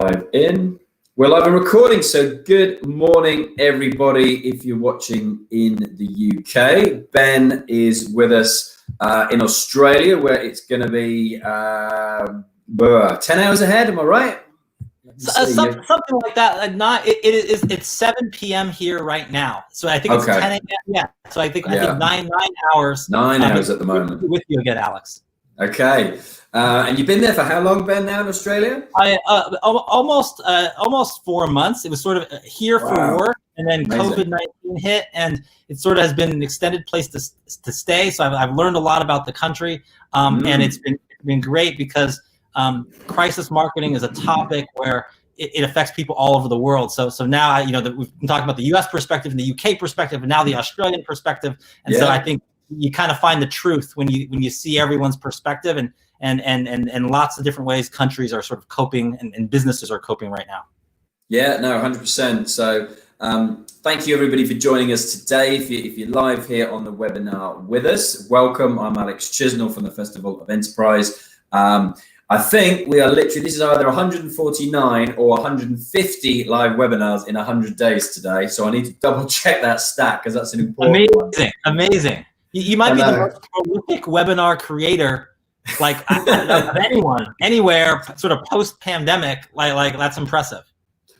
Live in. We're live and recording, so good morning, everybody, if you're watching in the UK. Ben is with us in Australia, where it's going to be 10 hours ahead, am I right? Something like that. It's 7 p.m. here right now, so I think it's 10 a.m. Yeah, so I think 9 hours. 9 hours at the moment. With you again, Alex. Okay, and you've been there for how long, Ben? Now in Australia? Almost 4 months. It was sort of here for work, and then COVID-19 hit, and it sort of has been an extended place to stay. So I've learned a lot about the country, and it's been great because crisis marketing is a topic where it affects people all over the world. So now we've been talking about the U.S. perspective and the UK perspective, and now the Australian perspective, and so I think you kind of find the truth when you see everyone's perspective and lots of different ways countries are sort of coping and businesses are coping right now. Yeah, no, 100%. So thank you everybody for joining us today. If you're live here on the webinar with us, welcome. I'm Alex Chisnell from the Festival of Enterprise. I think we are literally, this is either 149 or 150 live webinars in 100 days today. So I need to double check that stat because that's an important one. Amazing. You might be the most prolific webinar creator, like of anyone, anywhere, sort of post-pandemic. Like that's impressive.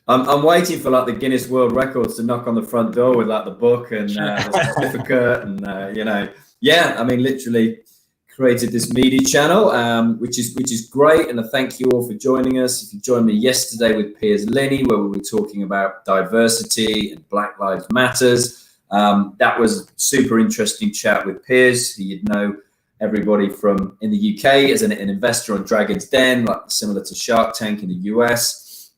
I'm waiting for like the Guinness World Records to knock on the front door with like the book and the certificate and I mean literally created this media channel, which is great, and I thank you all for joining us. If you joined me yesterday with Piers Linney, where we were talking about diversity and Black Lives Matters. That was a super interesting chat with Piers, who you'd know everybody from in the UK as an investor on Dragon's Den, like similar to Shark Tank in the US.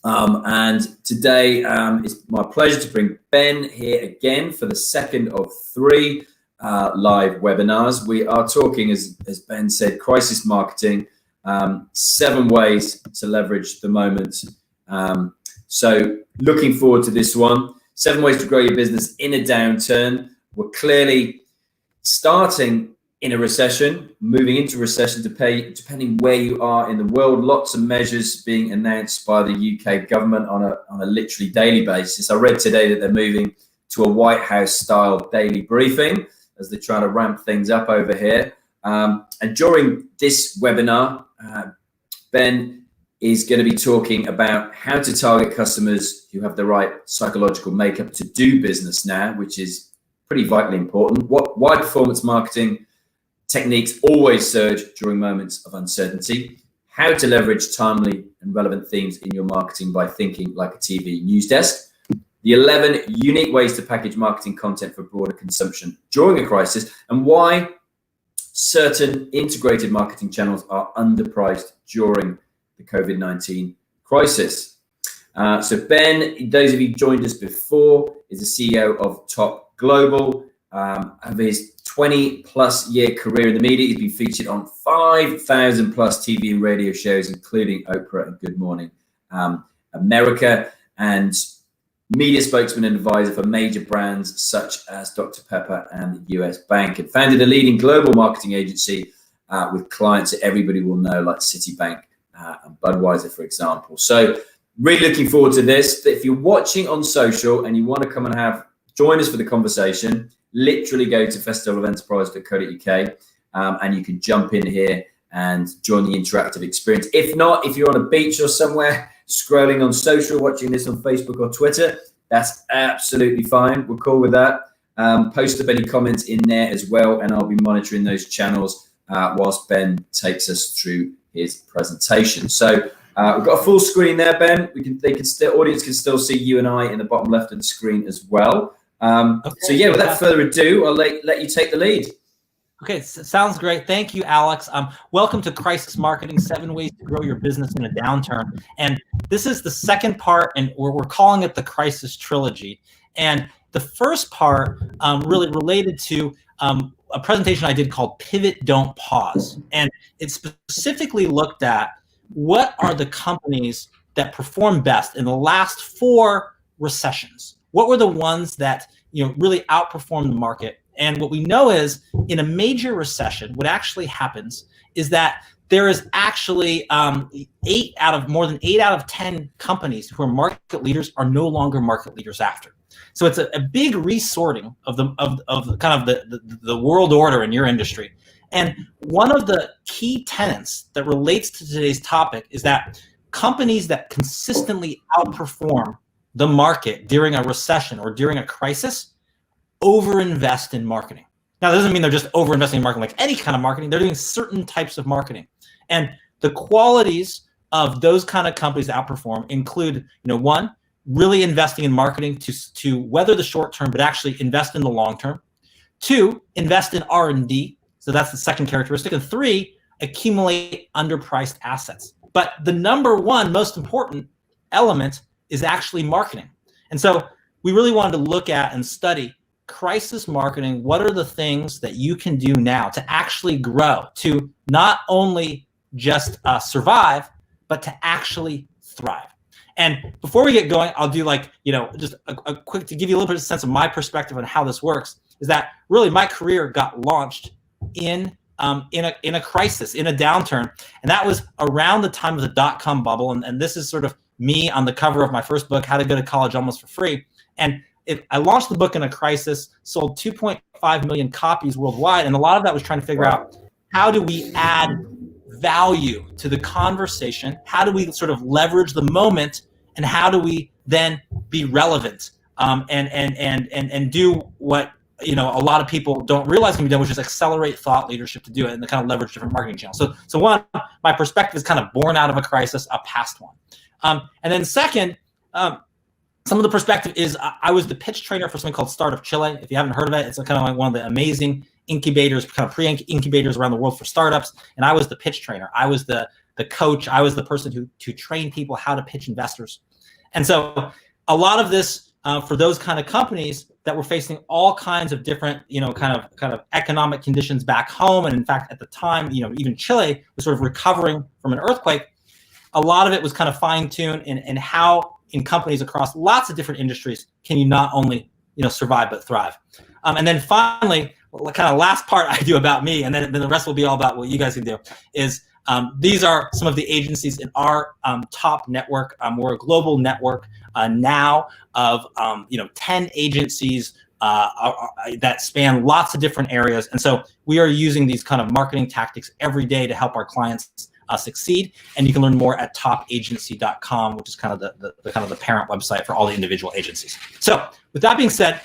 And today it's my pleasure to bring Ben here again for the second of 3 live webinars. We are talking, as Ben said, crisis marketing, 7 ways to leverage the moment. So looking forward to this one. 7 ways to grow your business in a downturn. We're clearly starting in a recession, moving into recession, depending where you are in the world. Lots of measures being announced by the UK government on a literally daily basis. I read today that they're moving to a White House style daily briefing as they're trying to ramp things up over here. And during this webinar, Ben is going to be talking about how to target customers who have the right psychological makeup to do business now, which is pretty vitally important. Why performance marketing techniques always surge during moments of uncertainty, how to leverage timely and relevant themes in your marketing by thinking like a TV news desk, the 11 unique ways to package marketing content for broader consumption during a crisis, and why certain integrated marketing channels are underpriced during the COVID-19 crisis. So Ben, those of you who joined us before, is the CEO of Top Global. Of his 20+ year career in the media, he's been featured on 5,000+ TV and radio shows, including Oprah and Good Morning America, and media spokesman and advisor for major brands such as Dr. Pepper and the US Bank, and founded a leading global marketing agency with clients that everybody will know, like Citibank and Budweiser, for example. So really looking forward to this. If you're watching on social and you want to come and join us for the conversation, literally go to festivalofenterprise.co.uk and you can jump in here and join the interactive experience. If not, if you're on a beach or somewhere scrolling on social, watching this on Facebook or Twitter, that's absolutely fine. We're cool with that. Post up any comments in there as well, and I'll be monitoring those channels whilst Ben takes us through his presentation. So we've got a full screen there, Ben. Audience can still see you and I in the bottom left of the screen as well. So yeah, without further ado, I'll let you take the lead. Okay, sounds great. Thank you, Alex. Welcome to Crisis Marketing, 7 Ways to Grow Your Business in a Downturn. And this is the second part, and we're calling it the Crisis Trilogy. And the first part really related to a presentation I did called Pivot, Don't Pause. And it specifically looked at what are the companies that perform best in the last 4 recessions. What were the ones that really outperformed the market And what we know is in a major recession, what actually happens is that there is actually more than 8 out of 10 companies who are market leaders are no longer market leaders after. So it's a big resorting of the world order in your industry. And one of the key tenets that relates to today's topic is that companies that consistently outperform the market during a recession or during a crisis overinvest in marketing. Now, that doesn't mean they're just overinvesting in marketing like any kind of marketing. They're doing certain types of marketing. And the qualities of those kind of companies that outperform include, one, really investing in marketing to weather the short term, but actually invest in the long term. 2, invest in R&D. So that's the second characteristic. And 3, accumulate underpriced assets. But the number one most important element is actually marketing. And so we really wanted to look at and study crisis marketing. What are the things that you can do now to actually grow, to not only just survive, but to actually thrive? And before we get going, I'll do just a quick, to give you a little bit of a sense of my perspective on how this works, is that really my career got launched in a crisis, in a downturn. And that was around the time of the dot-com bubble. And this is sort of me on the cover of my first book, How to Go to College Almost for Free. And I launched the book in a crisis, sold 2.5 million copies worldwide. And a lot of that was trying to figure out, how do we add value to the conversation? How do we sort of leverage the moment? And how do we then be relevant and do what a lot of people don't realize can be done, which is accelerate thought leadership to do it and to kind of leverage different marketing channels. So one, my perspective is kind of born out of a crisis, a past one. And then second, some of the perspective is I was the pitch trainer for something called Startup Chile. If you haven't heard of it, it's kind of like one of the amazing incubators, kind of pre-incubators around the world for startups. And I was the pitch trainer. I was the coach. I was the person who trained people how to pitch investors. And so a lot of this for those kind of companies that were facing all kinds of different, kind of economic conditions back home. And in fact, at the time, even Chile was sort of recovering from an earthquake. A lot of it was kind of fine-tuned in how in companies across lots of different industries can you not only survive but thrive. And then finally, kind of last part I do about me, and then the rest will be all about what you guys can do, is these are some of the agencies in our top network. We're a global network now of 10 agencies that span lots of different areas. And so we are using these kind of marketing tactics every day to help our clients succeed. And you can learn more at topagency.com, which is kind of the parent website for all the individual agencies. So with that being said,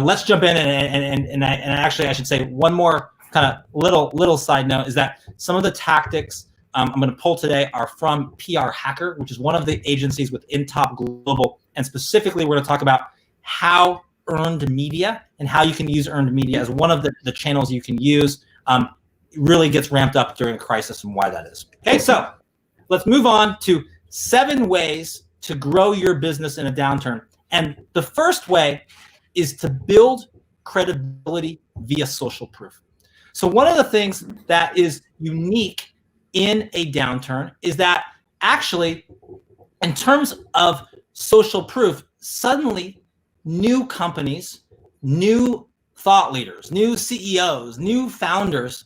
let's jump in and actually I should say one more kind of little side note is that some of the tactics I'm going to pull today are from PR Hacker, which is one of the agencies within Top Global. And specifically, we're going to talk about how earned media and how you can use earned media as one of the channels you can use. Really gets ramped up during a crisis and why that is. Okay, so let's move on to 7 ways to grow your business in a downturn. And the first way is to build credibility via social proof. So one of the things that is unique in a downturn is that actually, in terms of social proof, suddenly new companies, new thought leaders, new CEOs, new founders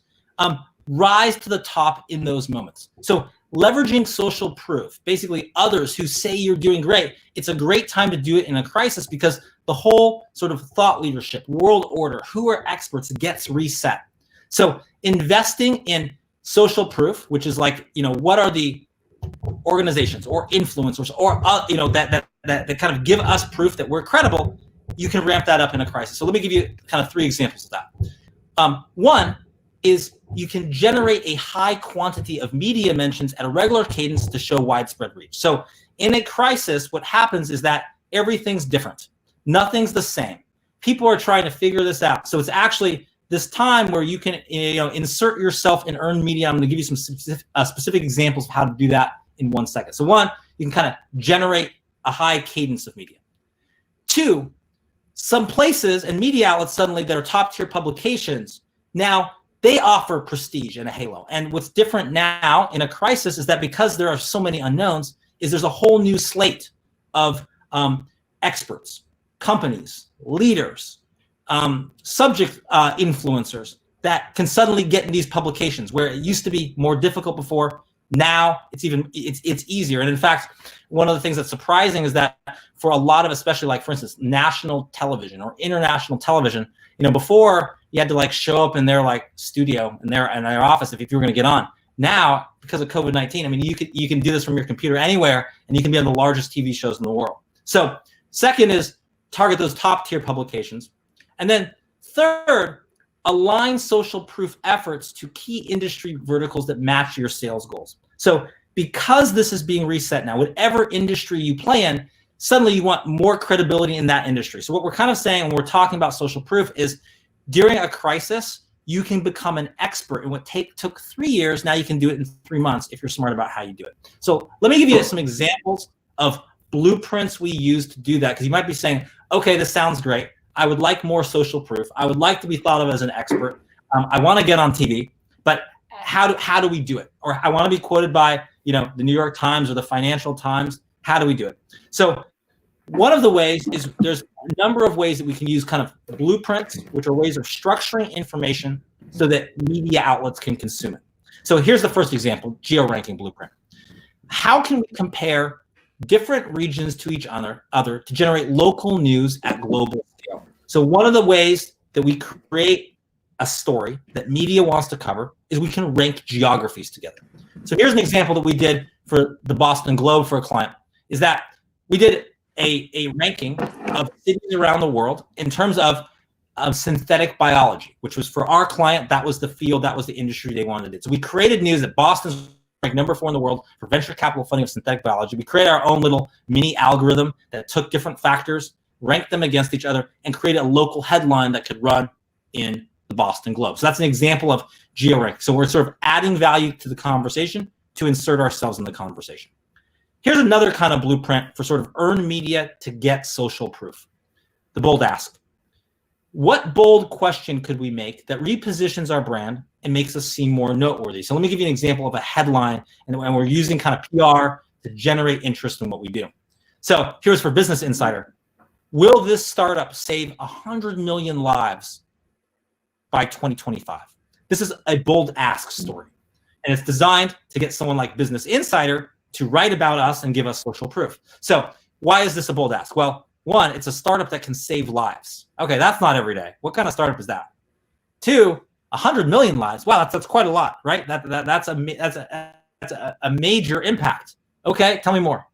rise to the top in those moments. So leveraging social proof, basically others who say you're doing great, it's a great time to do it in a crisis because the whole sort of thought leadership, world order, who are experts gets reset. So investing in social proof, which is like, what are the organizations or influencers or, that kind of give us proof that we're credible, you can ramp that up in a crisis. So let me give you kind of 3 examples of that. One is you can generate a high quantity of media mentions at a regular cadence to show widespread reach. So in a crisis, what happens is that everything's different. Nothing's the same. People are trying to figure this out. So it's actually this time where you can insert yourself in earned media. I'm going to give you some specific examples of how to do that in 1 second. So 1, you can kind of generate a high cadence of media. 2, some places and media outlets suddenly that are top tier publications, now they offer prestige and a halo. And what's different now in a crisis is that because there are so many unknowns, is there's a whole new slate of experts, companies, leaders, subject influencers that can suddenly get in these publications where it used to be more difficult before. Now it's easier. And in fact, one of the things that's surprising is that for a lot of, especially like, for instance, national television or international television, before you had to like show up in their like studio in their office if you were going to get on. Now, because of COVID-19, I mean, you can do this from your computer anywhere, and you can be on the largest TV shows in the world. So second is target those top tier publications. And then third, align social proof efforts to key industry verticals that match your sales goals. So because this is being reset now, whatever industry you play in, suddenly you want more credibility in that industry. So what we're kind of saying when we're talking about social proof is during a crisis, you can become an expert in what took 3 years. Now you can do it in 3 months if you're smart about how you do it. So let me give you some examples of blueprints we use to do that, because you might be saying, okay, this sounds great. I would like more social proof. I would like to be thought of as an expert. I want to get on TV, but how do we do it? Or I want to be quoted by the New York Times or the Financial Times. How do we do it? So one of the ways is there's a number of ways that we can use kind of blueprints, which are ways of structuring information so that media outlets can consume it. So here's the first example, geo-ranking blueprint. How can we compare different regions to each other to generate local news at global scale? So one of the ways that we create a story that media wants to cover is we can rank geographies together. So here's an example that we did for the Boston Globe for a client, is that we did a ranking of cities around the world in terms of synthetic biology, which was for our client, that was the field, that was the industry they wanted it. So we created news that Boston's ranked number 4 in the world for venture capital funding of synthetic biology. We created our own little mini algorithm that took different factors, ranked them against each other, and created a local headline that could run in the Boston Globe. So that's an example of geo-ranking. So we're sort of adding value to the conversation to insert ourselves in the conversation. Here's another kind of blueprint for sort of earned media to get social proof. The bold ask. What bold question could we make that repositions our brand and makes us seem more noteworthy? So let me give you an example of a headline, and we're using kind of PR to generate interest in what we do. So here's for Business Insider. Will this startup save 100 million lives by 2025? This is a bold ask story, and it's designed to get someone like Business Insider to write about us and give us social proof. So why is this a bold ask? Well, one, it's a startup that can save lives. Okay, that's not every day. What kind of startup is that? 2, 100 million lives. Wow, that's quite a lot, right? That's a major impact. Okay, tell me more.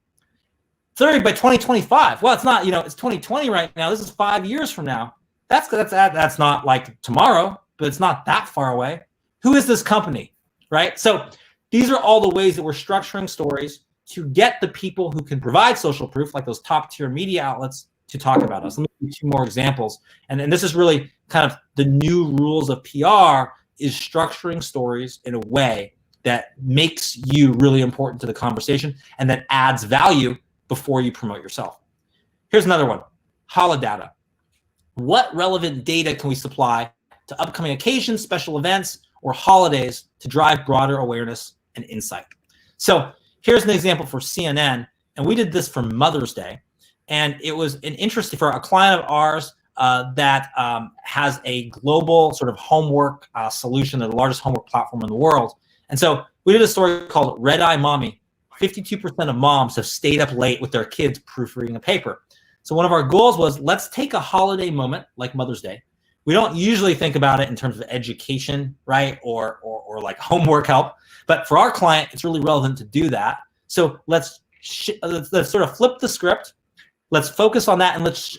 3, by 2025. Well, it's not, it's 2020 right now. This is 5 years from now. That's not like tomorrow, but it's not that far away. Who is this company, right? So these are all the ways that we're structuring stories to get the people who can provide social proof, like those top tier media outlets, to talk about us. Let me give you 2 more examples. And this is really kind of the new rules of PR, is structuring stories in a way that makes you really important to the conversation and that adds value before you promote yourself. Here's another one, holodata. What relevant data can we supply to upcoming occasions, special events, or holidays to drive broader awareness and insight? So here's an example for CNN, and we did this for Mother's Day, and it was an interesting for a client of ours that has a global sort of homework solution. They're the largest homework platform in the world. And so we did a story called Red Eye Mommy. 52% of moms have stayed up late with their kids proofreading a paper. So one of our goals was, let's take a holiday moment like Mother's Day. We don't usually think about it in terms of education, right? Or like homework help. But for our client, it's really relevant to do that. So let's sort of flip the script. Let's focus on that, and let's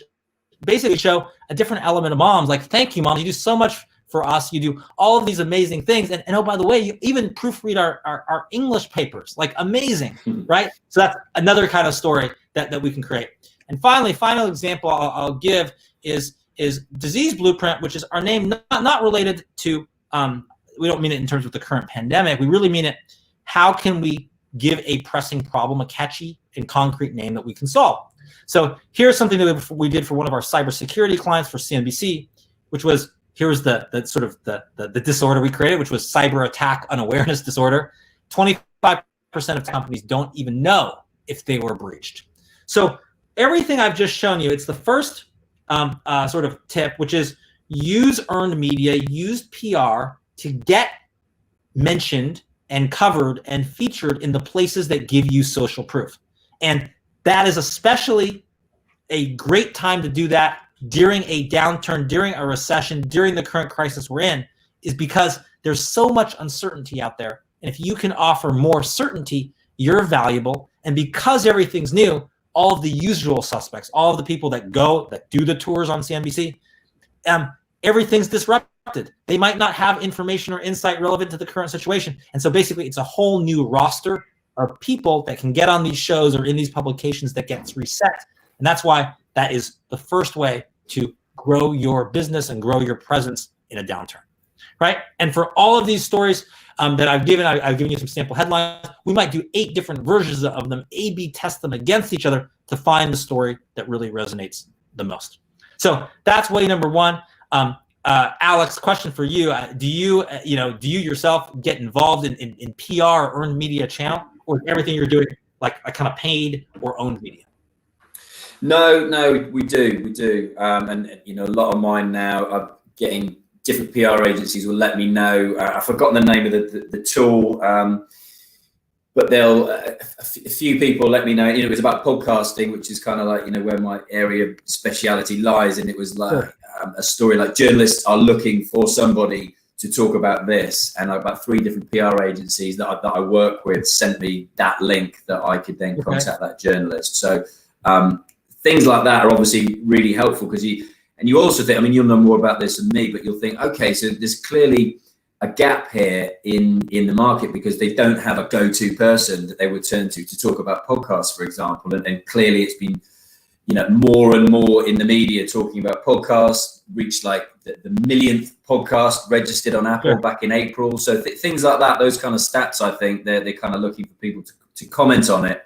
basically show a different element of moms. Like, thank you, Mom. You do so much for us. You do all of these amazing things. And oh, by the way, you even proofread our English papers. Like, amazing, right? So that's another kind of story that we can create. And finally, final example I'll give is disease blueprint, which is our name not related to, we don't mean it in terms of the current pandemic. We really mean it, how can we give a pressing problem a catchy and concrete name that we can solve? So here's something that we did for one of our cybersecurity clients for CNBC, which was, here's the sort of the disorder we created, which was cyber attack unawareness disorder. 25% of companies don't even know if they were breached. So everything I've just shown you, it's the first sort of tip, which is use earned media, use PR to get mentioned and covered and featured in the places that give you social proof. And that is especially a great time to do that during a downturn, during a recession, during the current crisis we're in, is because there's so much uncertainty out there. And if you can offer more certainty, you're valuable. And because everything's new, all of the usual suspects, all of the people that do the tours on CNBC, everything's disrupted. They might not have information or insight relevant to the current situation. And so basically it's a whole new roster of people that can get on these shows or in these publications that gets reset. And that's why that is the first way to grow your business and grow your presence in a downturn, right? And for all of these stories that I've given you some sample headlines. We might do 8 different versions of them, A/B test them against each other to find the story that really resonates the most. So that's way number 1. Alex, question for you: do you yourself get involved in PR or earned media channel, or is everything you're doing like a kind of paid or owned media? No, we do. And a lot of mine now are getting different PR agencies will let me know. I've forgotten the name of the tool, but they'll a few people let me know. It was about podcasting, which is kind of like where my area of speciality lies, and it was like a story like journalists are looking for somebody to talk about this, and about 3 different PR agencies that I work with sent me that link that I could then contact that journalist. So things like that are obviously really helpful because you also think, you'll know more about this than me, but you'll think, okay, so there's clearly a gap here in the market because they don't have a go-to person that they would turn to talk about podcasts, for example. And clearly it's been, more and more in the media talking about podcasts, reached like the millionth podcast registered on Apple back in April. So things like that, those kind of stats, I think they're kind of looking for people to comment on it.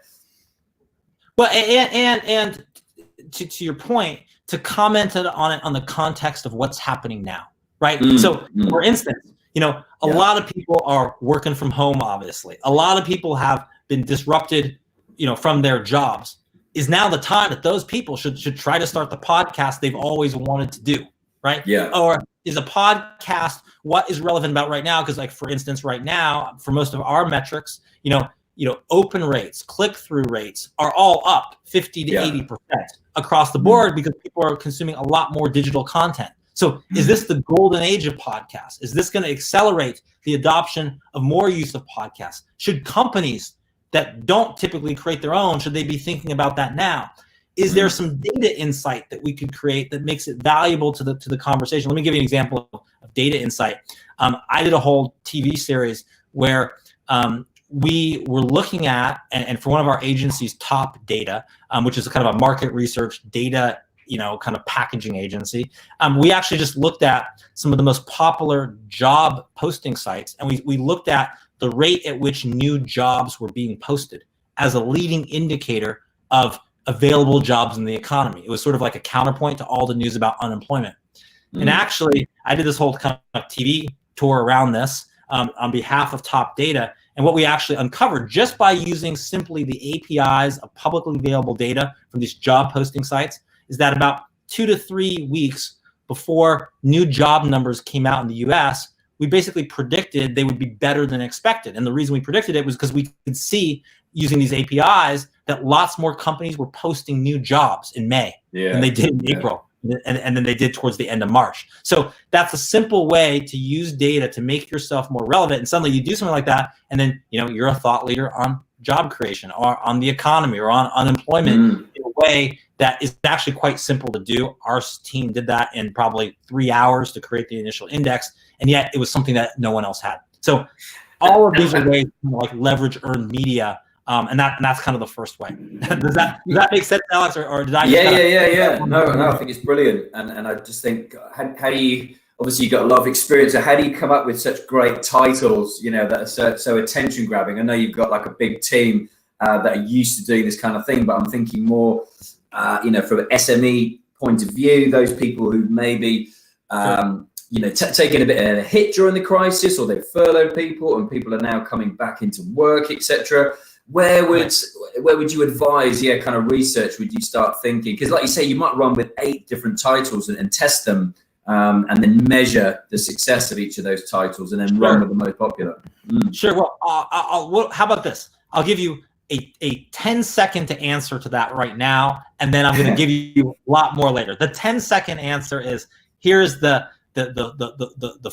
Well, and to your point, to comment on it on the context of what's happening now, right? So, for instance, a lot of people are working from home, obviously. A lot of people have been disrupted, from their jobs. Is now the time that those people should try to start the podcast they've always wanted to do, right? Yeah. Or is a podcast what is relevant about right now? Because, like, for instance, right now, for most of our metrics, open rates, click-through rates are all up 50 to 80% across the board because people are consuming a lot more digital content. So is this the golden age of podcasts? Is this going to accelerate the adoption of more use of podcasts? Should companies that don't typically create their own, should they be thinking about that now? Is there some data insight that we could create that makes it valuable to the conversation? Let me give you an example of data insight. I did a whole TV series where we were looking at, and for one of our agencies, Top Data, which is kind of a market research data, kind of packaging agency. We actually just looked at some of the most popular job posting sites, and we looked at the rate at which new jobs were being posted as a leading indicator of available jobs in the economy. It was sort of like a counterpoint to all the news about unemployment. And actually, I did this whole kind of TV tour around this on behalf of Top Data. And what we actually uncovered just by using simply the APIs of publicly available data from these job posting sites is that about 2 to 3 weeks before new job numbers came out in the US, we basically predicted they would be better than expected. And the reason we predicted it was because we could see using these APIs that lots more companies were posting new jobs in May than they did in April. And then they did towards the end of March. So that's a simple way to use data to make yourself more relevant. And suddenly you do something like that, and then you're a thought leader on job creation or on the economy or on unemployment in a way that is actually quite simple to do. Our team did that in probably 3 hours to create the initial index, and yet it was something that no one else had. So all of these are ways to like leverage earned media. And that's kind of the first way. Does that make sense, Alex, or did I? Yeah. No, I think it's brilliant, and I just think how do you? Obviously, you've got a lot of experience. So how do you come up with such great titles? That are so attention grabbing. I know you've got like a big team that are used to doing this kind of thing, but I'm thinking more, from an SME point of view, those people who maybe. Taking a bit of a hit during the crisis, or they've furloughed people, and people are now coming back into work, etc. Where would you advise, kind of research would you start thinking? Because like you say, you might run with 8 different titles and test them and then measure the success of each of those titles, and then run with the most popular. Sure. Well, how about this? I'll give you a 10-second to answer to that right now, and then I'm going to give you a lot more later. The 10-second answer is, here's the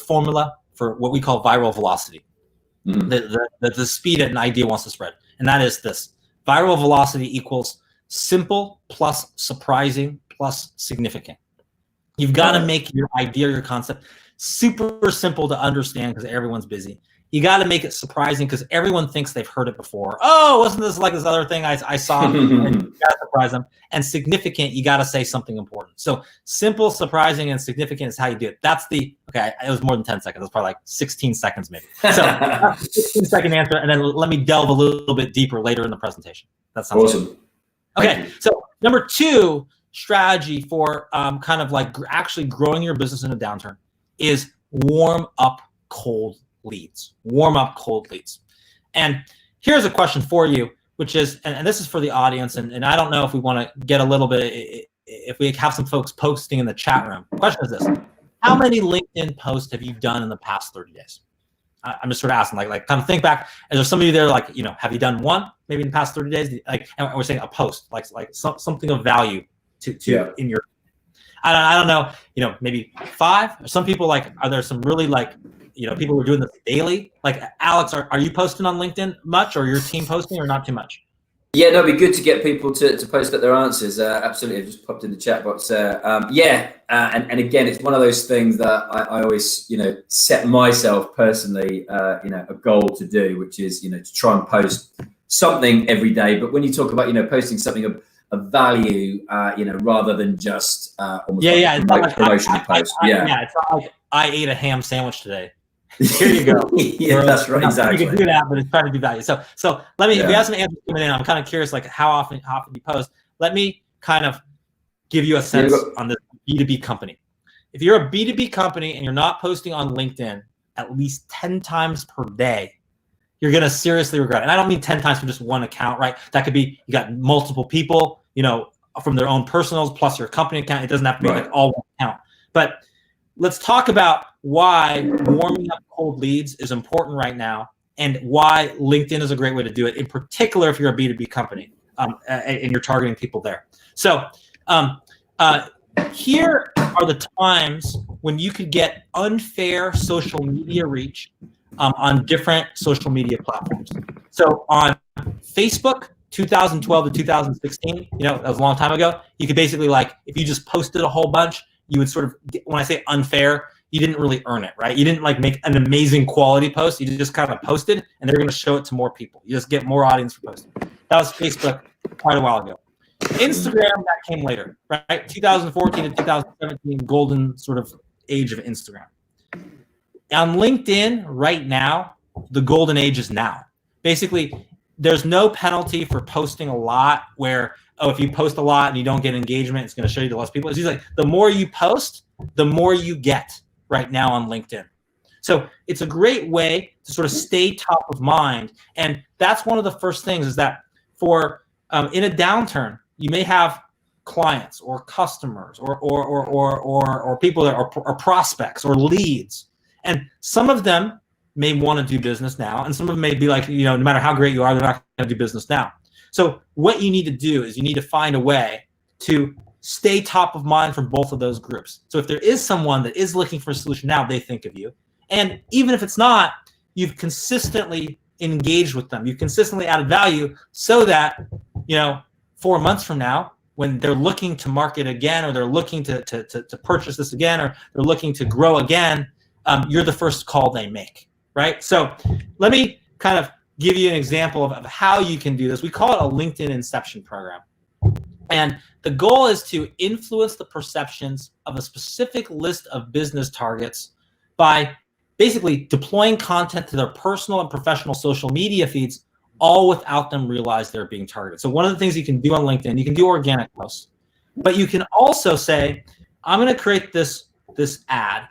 formula for what we call viral velocity, the speed an idea wants to spread, and that is this: viral velocity equals simple plus surprising plus significant. You've got to make your idea, your concept, super simple to understand because everyone's busy. You got to make it surprising because everyone thinks they've heard it before. Oh, wasn't this like this other thing I saw? And you got to surprise them. And significant, you got to say something important. So simple, surprising, and significant is how you do it. That's okay, it was more than 10 seconds. It was probably like 16 seconds maybe. So 16-second answer, and then let me delve a little bit deeper later in the presentation. That sounds awesome. Good. Okay, so number 2 strategy for kind of like actually growing your business in a downturn is warm up cold leads. Warm up cold leads. And here's a question for you, which is, and this is for the audience, and I don't know if we want to get a little bit, if we have some folks posting in the chat room. The question is this: how many LinkedIn posts have you done in the past 30 days? I'm just sort of asking, like kind of think back. Is there somebody there, like, have you done one maybe in the past 30 days? Like, and we're saying a post, like something of value to in your, I don't know, maybe 5. Or some people, like, are there some really, like, people who are doing this daily? Like, Alex, are you posting on LinkedIn much, or your team posting, or not too much? Yeah, no, it'd be good to get people to post up their answers. Absolutely, I've just popped in the chat box. And again, it's one of those things that I always, set myself personally, a goal to do, which is, to try and post something every day. But when you talk about, posting something of value, rather than just almost like a promotional post. It's not like I ate a ham sandwich today. Here you go. Yeah, that's right. Exactly. You can do that, but it's trying to do value. So let me. If you have some answers coming in, I'm kind of curious, like how often you post. Let me kind of give you a sense on this B2B company. If you're a B2B company and you're not posting on LinkedIn at least 10 times per day, you're going to seriously regret it. And I don't mean 10 times for just one account, right? That could be, you got multiple people, from their own personals plus your company account. It doesn't have to be like all one account. But let's talk about why warming up cold leads is important right now, and why LinkedIn is a great way to do it, in particular if you're a B2B company and you're targeting people there. So here are the times when you could get unfair social media reach on different social media platforms. So on Facebook, 2012 to 2016, that was a long time ago. You could basically, like, if you just posted a whole bunch, you would sort of when I say unfair, you didn't really earn it, right? You didn't like make an amazing quality post. You just kind of posted, and they're going to show it to more people. You just get more audience for posting. That was Facebook quite a while ago. Instagram, that came later, right? 2014 to 2017, golden sort of age of Instagram. On LinkedIn right now, the golden age is now. Basically, there's no penalty for posting a lot where, if you post a lot and you don't get engagement, it's going to show you to less people. It's just like the more you post, the more you get right now on LinkedIn. So it's a great way to sort of stay top of mind. And that's one of the first things, is that for in a downturn, you may have clients or customers or people that are prospects or leads. And some of them may want to do business now, and some of them may be like, no matter how great you are, they're not going to do business now. So what you need to do is you need to find a way to stay top of mind for both of those groups. So if there is someone that is looking for a solution now, they think of you. And even if it's not, you've consistently engaged with them. You've consistently added value so that, 4 months from now, when they're looking to market again, or they're looking to purchase this again, or they're looking to grow again, you're the first call they make, right? So let me kind of give you an example of how you can do this. We call it a LinkedIn Inception program. And the goal is to influence the perceptions of a specific list of business targets by basically deploying content to their personal and professional social media feeds, all without them realize they're being targeted. So one of the things you can do on LinkedIn, you can do organic posts, but you can also say, I'm going to create this ad.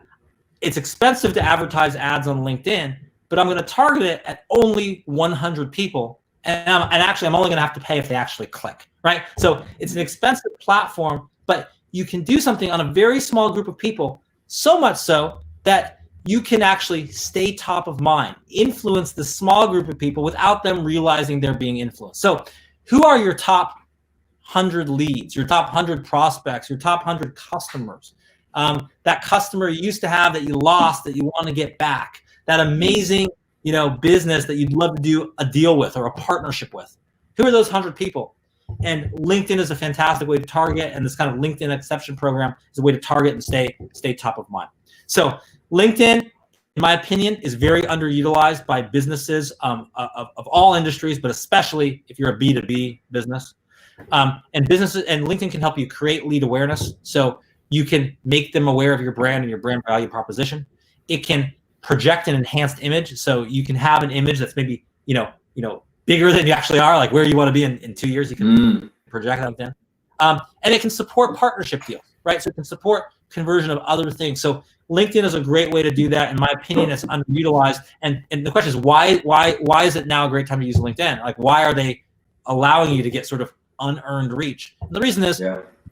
It's expensive to advertise ads on LinkedIn, but I'm going to target it at only 100 people. And actually, I'm only going to have to pay if they actually click, right? So it's an expensive platform, but you can do something on a very small group of people So much so that you can actually stay top of mind, influence the small group of people without them realizing they're being influenced. So who are your top 100 leads, your top 100 prospects, your top 100 customers? That customer you used to have that you lost that you want to get back, that amazing, business that you'd love to do a deal with or a partnership with. Who are those 100 people? And LinkedIn is a fantastic way to target, and this kind of LinkedIn Exception program is a way to target and stay top of mind. So LinkedIn, in my opinion, is very underutilized by businesses of all industries, but especially if you're a B2B business. And LinkedIn can help you create lead awareness, so you can make them aware of your brand and your brand value proposition. It can project an enhanced image, so you can have an image that's maybe bigger than you actually are, like where you want to be in 2 years. You can project that then, and it can support partnership deals, right? So it can support conversion of other things. So LinkedIn is a great way to do that. In my opinion, it's underutilized. And the question is, why is it now a great time to use LinkedIn? Like, why are they allowing you to get sort of unearned reach? And the reason is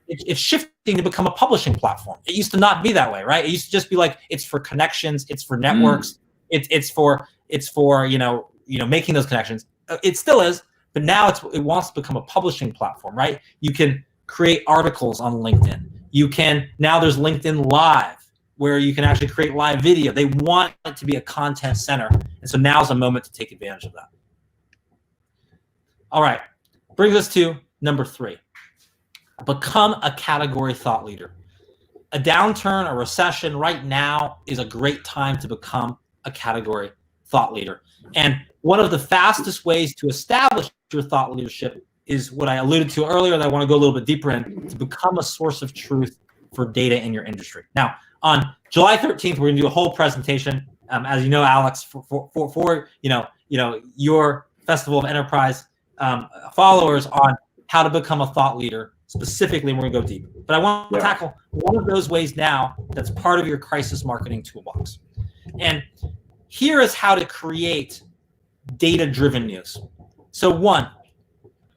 it's shifting to become a publishing platform. It used to not be that way, right? It used to just be like, it's for connections, it's for networks, it's for making those connections. It still is, but now it wants to become a publishing platform, right? You can create articles on LinkedIn. Now there's LinkedIn Live, where you can actually create live video. They want it to be a content center. And so now's a moment to take advantage of that. All right, brings us to number 3. Become a category thought leader. A downturn, a recession right now is a great time to become a category thought leader. And one of the fastest ways to establish your thought leadership is what I alluded to earlier, and I want to go a little bit deeper in, to become a source of truth for data in your industry. Now, on July 13th, we're going to do a whole presentation, as you know, Alex, for your Festival of Enterprise followers on how to become a thought leader specifically, and we're going to go deep. But I want to tackle one of those ways now that's part of your crisis marketing toolbox. And here is how to create data-driven news. So 1,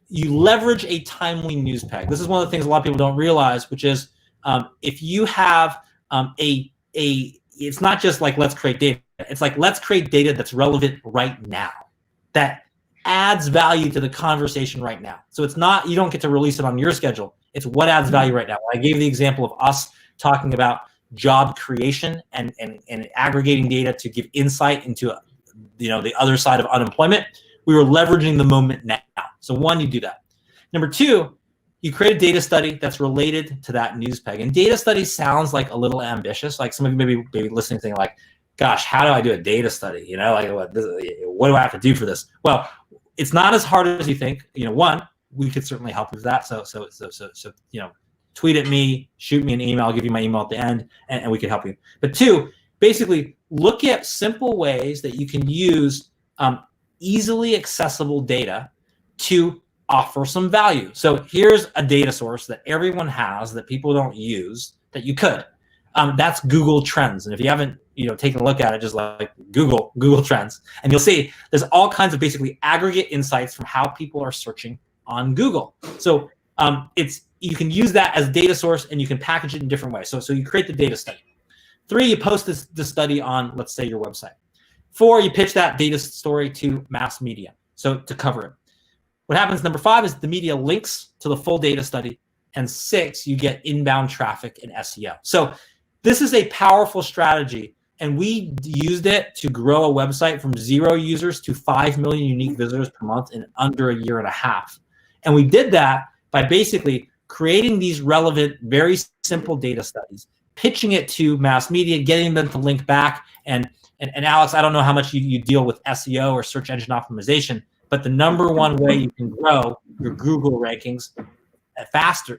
you leverage a timely news peg. This is one of the things a lot of people don't realize, which is if you have it's not just like, let's create data. It's like, let's create data that's relevant right now, that adds value to the conversation right now. So it's not, you don't get to release it on your schedule. It's what adds value right now. I gave the example of us talking about job creation and aggregating data to give insight into the other side of unemployment. We were leveraging the moment now. So 1, you do that. Number 2, you create a data study that's related to that news peg. And data study sounds like a little ambitious. Like some of you maybe listening saying like, gosh, how do I do a data study? Like what do I have to do for this? Well, it's not as hard as you think. 1, we could certainly help with that. So tweet at me, shoot me an email. I'll give you my email at the end, and we can help you. But 2, basically look at simple ways that you can use easily accessible data to offer some value. So here's a data source that everyone has that people don't use that you could. That's Google Trends. And if you haven't taken a look at it, just like Google Trends, and you'll see there's all kinds of basically aggregate insights from how people are searching on Google. So you can use that as a data source, and you can package it in different ways. So you create the data study. 3, you post the study on, let's say, your website. 4, you pitch that data story to mass media, so to cover it. What happens, number 5, is the media links to the full data study. And 6, you get inbound traffic and SEO. So this is a powerful strategy. And we used it to grow a website from 0 users to 5 million unique visitors per month in under a year and a half. And we did that by basically creating these relevant, very simple data studies, pitching it to mass media, getting them to link back. And Alex, I don't know how much you deal with SEO or search engine optimization, but the number 1 way you can grow your Google rankings fast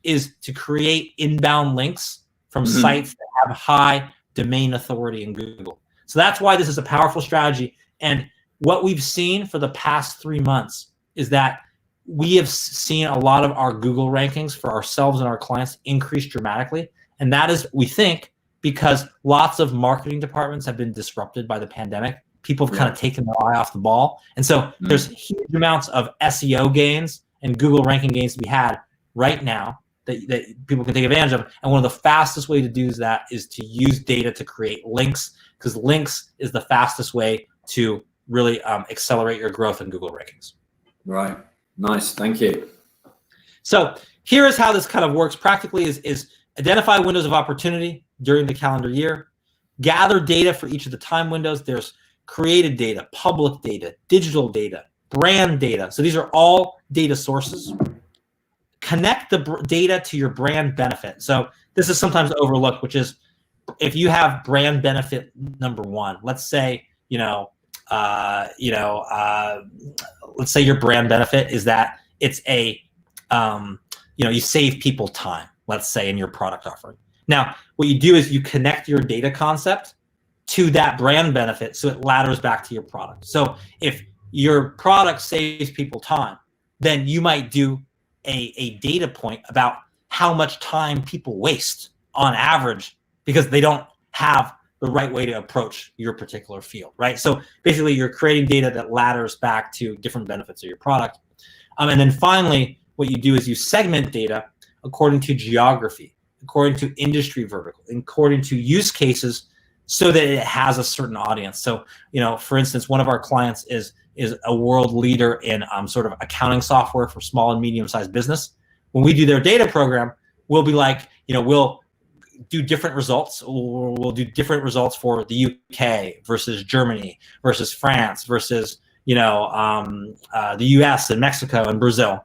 is to create inbound links from sites that have high domain authority in Google. So that's why this is a powerful strategy. And what we've seen for the past 3 months is that we have seen a lot of our Google rankings for ourselves and our clients increase dramatically. And that is, we think, because lots of marketing departments have been disrupted by the pandemic. People have kind of taken their eye off the ball. And so there's huge amounts of SEO gains and Google ranking gains to be had right now that people can take advantage of. And one of the fastest way to do that is to use data to create links, because links is the fastest way to really accelerate your growth in Google rankings. Right. Nice. Thank you. So here is how this kind of works practically is identify windows of opportunity during the calendar year, gather data for each of the time windows. There's created data, public data, digital data, brand data. So these are all data sources. Connect the data to your brand benefit. So this is sometimes overlooked, which is if you have brand benefit number one, let's say, let's say your brand benefit is that it's a, you save people time, let's say, in your product offering. Now, what you do is you connect your data concept to that brand benefit so it ladders back to your product. So if your product saves people time, then you might do a data point about how much time people waste on average because they don't have the right way to approach your particular field, right? So basically you're creating data that ladders back to different benefits of your product. And then finally, what you do is you segment data according to geography, according to industry vertical, according to use cases, so that it has a certain audience. So, for instance, one of our clients is a world leader in sort of accounting software for small and medium-sized business. When we do their data program, we'll be like, we'll do different results. We'll do different results for the UK versus Germany versus France versus, the US and Mexico and Brazil.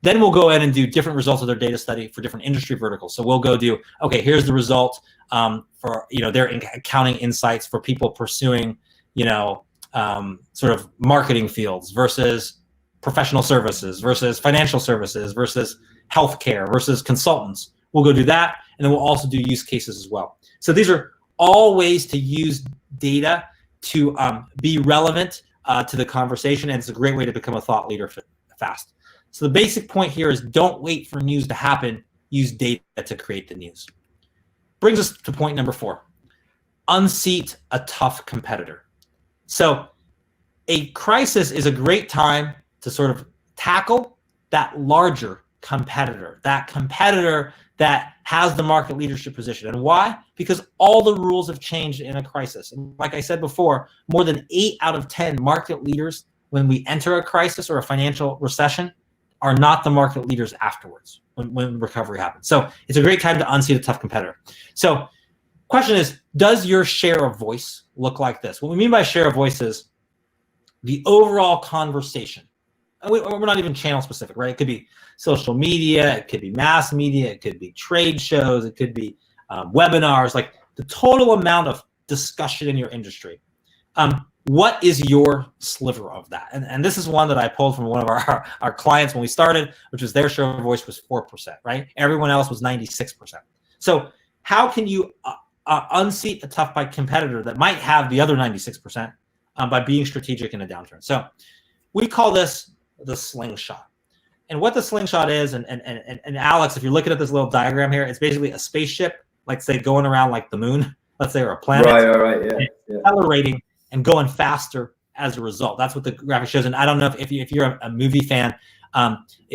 Then we'll go in and do different results of their data study for different industry verticals. So we'll go do, okay, here's the result for, their accounting insights for people pursuing, sort of marketing fields versus professional services versus financial services versus healthcare versus consultants. We'll go do that. And then we'll also do use cases as well. So these are all ways to use data to be relevant to the conversation. And it's a great way to become a thought leader fast. So the basic point here is don't wait for news to happen. Use data to create the news. Brings us to point number 4. Unseat a tough competitor. So a crisis is a great time to sort of tackle that larger competitor, that has the market leadership position. And why? Because all the rules have changed in a crisis. And like I said before, more than 8 out of 10 market leaders, when we enter a crisis or a financial recession, are not the market leaders afterwards when recovery happens. So it's a great time to unseat a tough competitor. So question is, does your share of voice look like this? What we mean by share of voice is the overall conversation. And we're not even channel specific, right? It could be social media, it could be mass media, it could be trade shows, it could be webinars, like the total amount of discussion in your industry. What is your sliver of that? And this is one that I pulled from one of our clients when we started, which was their share of voice was 4%, right? Everyone else was 96%. So how can you unseat a tough competitor that might have the other 96% by being strategic in a downturn? So we call this the slingshot. And what the slingshot is, and Alex, if you're looking at this little diagram here, it's basically a spaceship, like say going around like the moon, let's say, or a planet. Right, yeah. Accelerating and going faster as a result. That's what the graphic shows. And I don't know if you're a movie fan,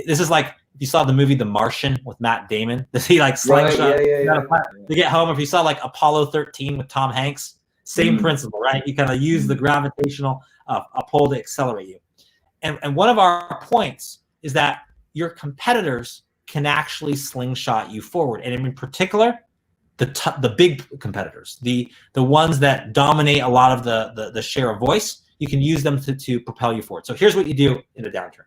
this is like, if you saw the movie The Martian with Matt Damon, does he like slingshot? Right, yeah. To get home, if you saw like Apollo 13 with Tom Hanks, same principle, right? You kind of use the gravitational pull to accelerate you. And one of our points is that your competitors can actually slingshot you forward. And in particular, the big competitors, the ones that dominate a lot of the share of voice, you can use them to propel you forward. So here's what you do in a downturn.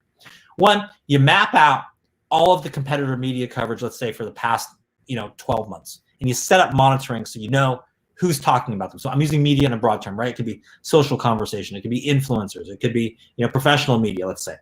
One, you map out all of the competitor media coverage, let's say for the past 12 months, and you set up monitoring so you know who's talking about them. So I'm using media in a broad term, right? It could be social conversation, it could be influencers, it could be professional media, let's say.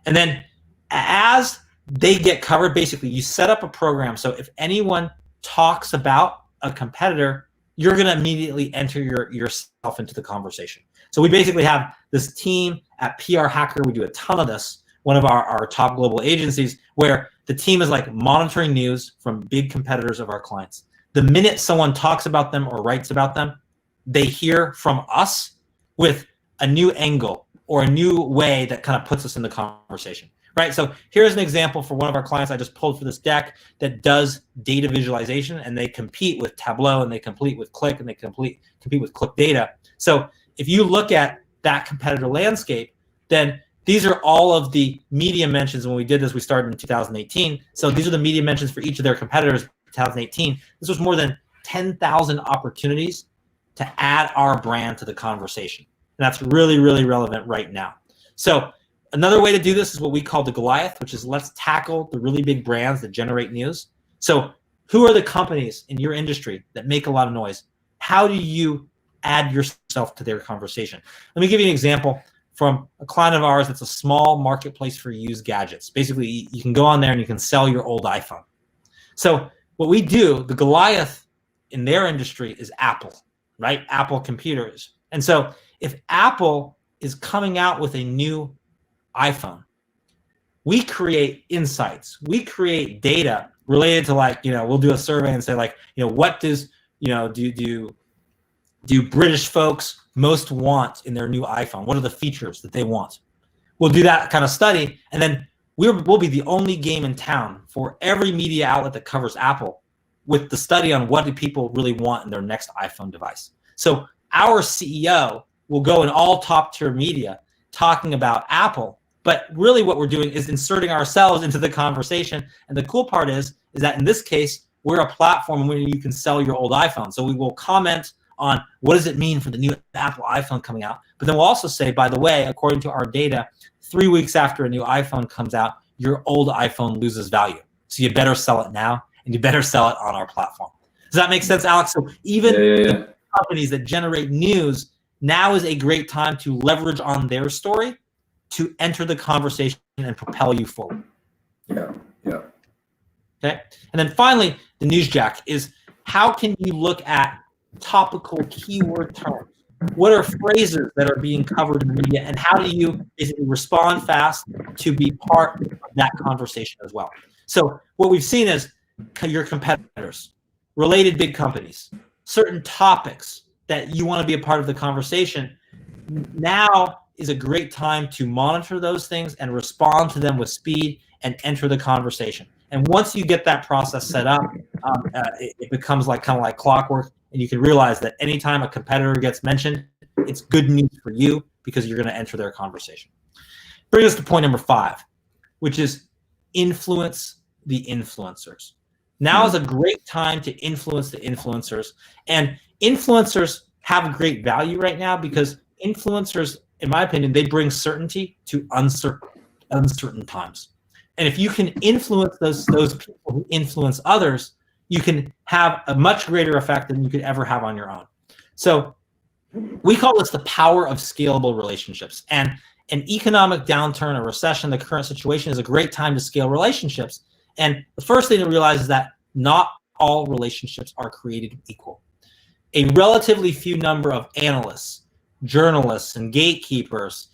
And then as they get covered, basically you set up a program. So if anyone talks about a competitor, you're going to immediately enter yourself into the conversation. So we basically have this team at PR Hacker. We do a ton of this, one of our top global agencies, where the team is like monitoring news from big competitors of our clients. The minute someone talks about them or writes about them, they hear from us with a new angle or a new way that kind of puts us in the conversation. right? So here's an example for one of our clients I just pulled for this deck that does data visualization, and they compete with Tableau, and they compete with Click, and they compete with Click Data. So if you look at that competitor landscape, then these are all of the media mentions. When we did this, we started in 2018. So these are the media mentions for each of their competitors in 2018. This was more than 10,000 opportunities to add our brand to the conversation. And that's really, really relevant right now. So another way to do this is what we call the Goliath, which is let's tackle the really big brands that generate news. So who are the companies in your industry that make a lot of noise? How do you add yourself to their conversation? Let me give you an example from a client of ours that's a small marketplace for used gadgets. Basically, you can go on there and you can sell your old iPhone. So what we do, the Goliath in their industry is Apple, right? Apple computers. And so if Apple is coming out with a new iPhone, we create insights, we create data related to, like, we'll do a survey and say, like, what does, do British folks most want in their new iPhone? What are the features that they want? We'll do that kind of study, and then we'll be the only game in town for every media outlet that covers Apple with the study on what do people really want in their next iPhone device. So our CEO will go in all top tier media talking about Apple, but really what we're doing is inserting ourselves into the conversation. And the cool part is that in this case, we're a platform where you can sell your old iPhone. So we will comment on what does it mean for the new Apple iPhone coming out. But then we'll also say, by the way, according to our data, 3 weeks after a new iPhone comes out, your old iPhone loses value. So you better sell it now, and you better sell it on our platform. Does that make sense, Alex? So even the companies that generate news, now is a great time to leverage on their story to enter the conversation and propel you forward. Yeah. Okay. And then finally, the newsjack is how can you look at topical keyword terms? What are phrases that are being covered in the media, and how do you basically respond fast to be part of that conversation as well? So what we've seen is your competitors, related big companies, certain topics that you want to be a part of the conversation. Now is a great time to monitor those things and respond to them with speed and enter the conversation. And once you get that process set up, it becomes kind of like clockwork. And you can realize that anytime a competitor gets mentioned, it's good news for you because you're going to enter their conversation. Bring us to point number 5, which is influence the influencers. Now is a great time to influence the influencers. And influencers have great value right now because influencers, in my opinion, they bring certainty to uncertain times. And if you can influence those people who influence others, you can have a much greater effect than you could ever have on your own. So we call this the power of scalable relationships. And an economic downturn, a recession, the current situation is a great time to scale relationships. And the first thing to realize is that not all relationships are created equal. A relatively few number of analysts, journalists, and gatekeepers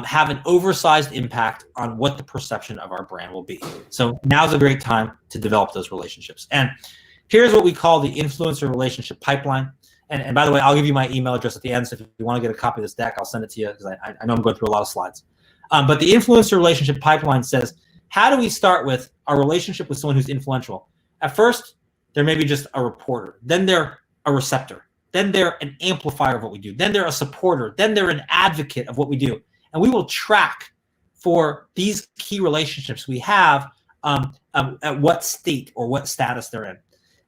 have an oversized impact on what the perception of our brand will be. So now's a great time to develop those relationships. And here's what we call the influencer relationship pipeline. And by the way, I'll give you my email address at the end. So if you want to get a copy of this deck, I'll send it to you because I know I'm going through a lot of slides. But the influencer relationship pipeline says, how do we start with our relationship with someone who's influential? At first, they're maybe just a reporter. Then they're a receptor. Then they're an amplifier of what we do. Then they're a supporter. Then they're an advocate of what we do. And we will track for these key relationships we have at what state or what status they're in.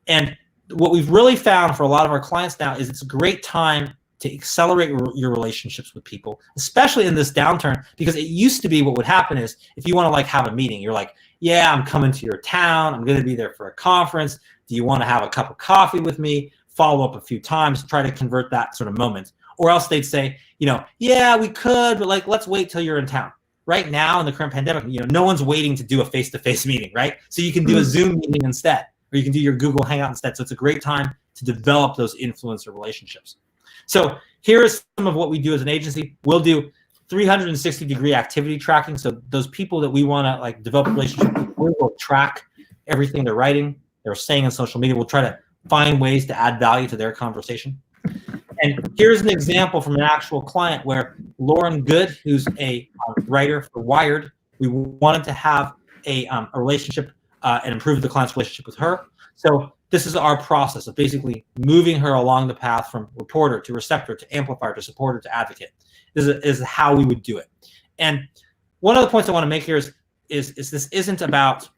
And what we've really found for a lot of our clients now is it's a great time to accelerate your relationships with people, especially in this downturn, because it used to be what would happen is if you want to have a meeting, you're like, yeah, I'm coming to your town. I'm going to be there for a conference. Do you want to have a cup of coffee with me? Follow up a few times, try to convert that sort of moment. Or else they'd say, yeah, we could, but let's wait till you're in town. Right now in the current pandemic, no one's waiting to do a face-to-face meeting, right? So you can do a Zoom meeting instead, or you can do your Google Hangout instead. So it's a great time to develop those influencer relationships. So here is some of what we do as an agency. We'll do 360-degree activity tracking. So those people that we want to develop a relationship with, we will track everything they're writing, they're saying on social media. We'll try to find ways to add value to their conversation. And here's an example from an actual client where Lauren Good, who's a writer for Wired, We wanted to have a relationship and improve the client's relationship with her. So this is our process of basically moving her along the path from reporter to receptor to amplifier to supporter to advocate. This is how we would do it. And one of the points I want to make here is this isn't about,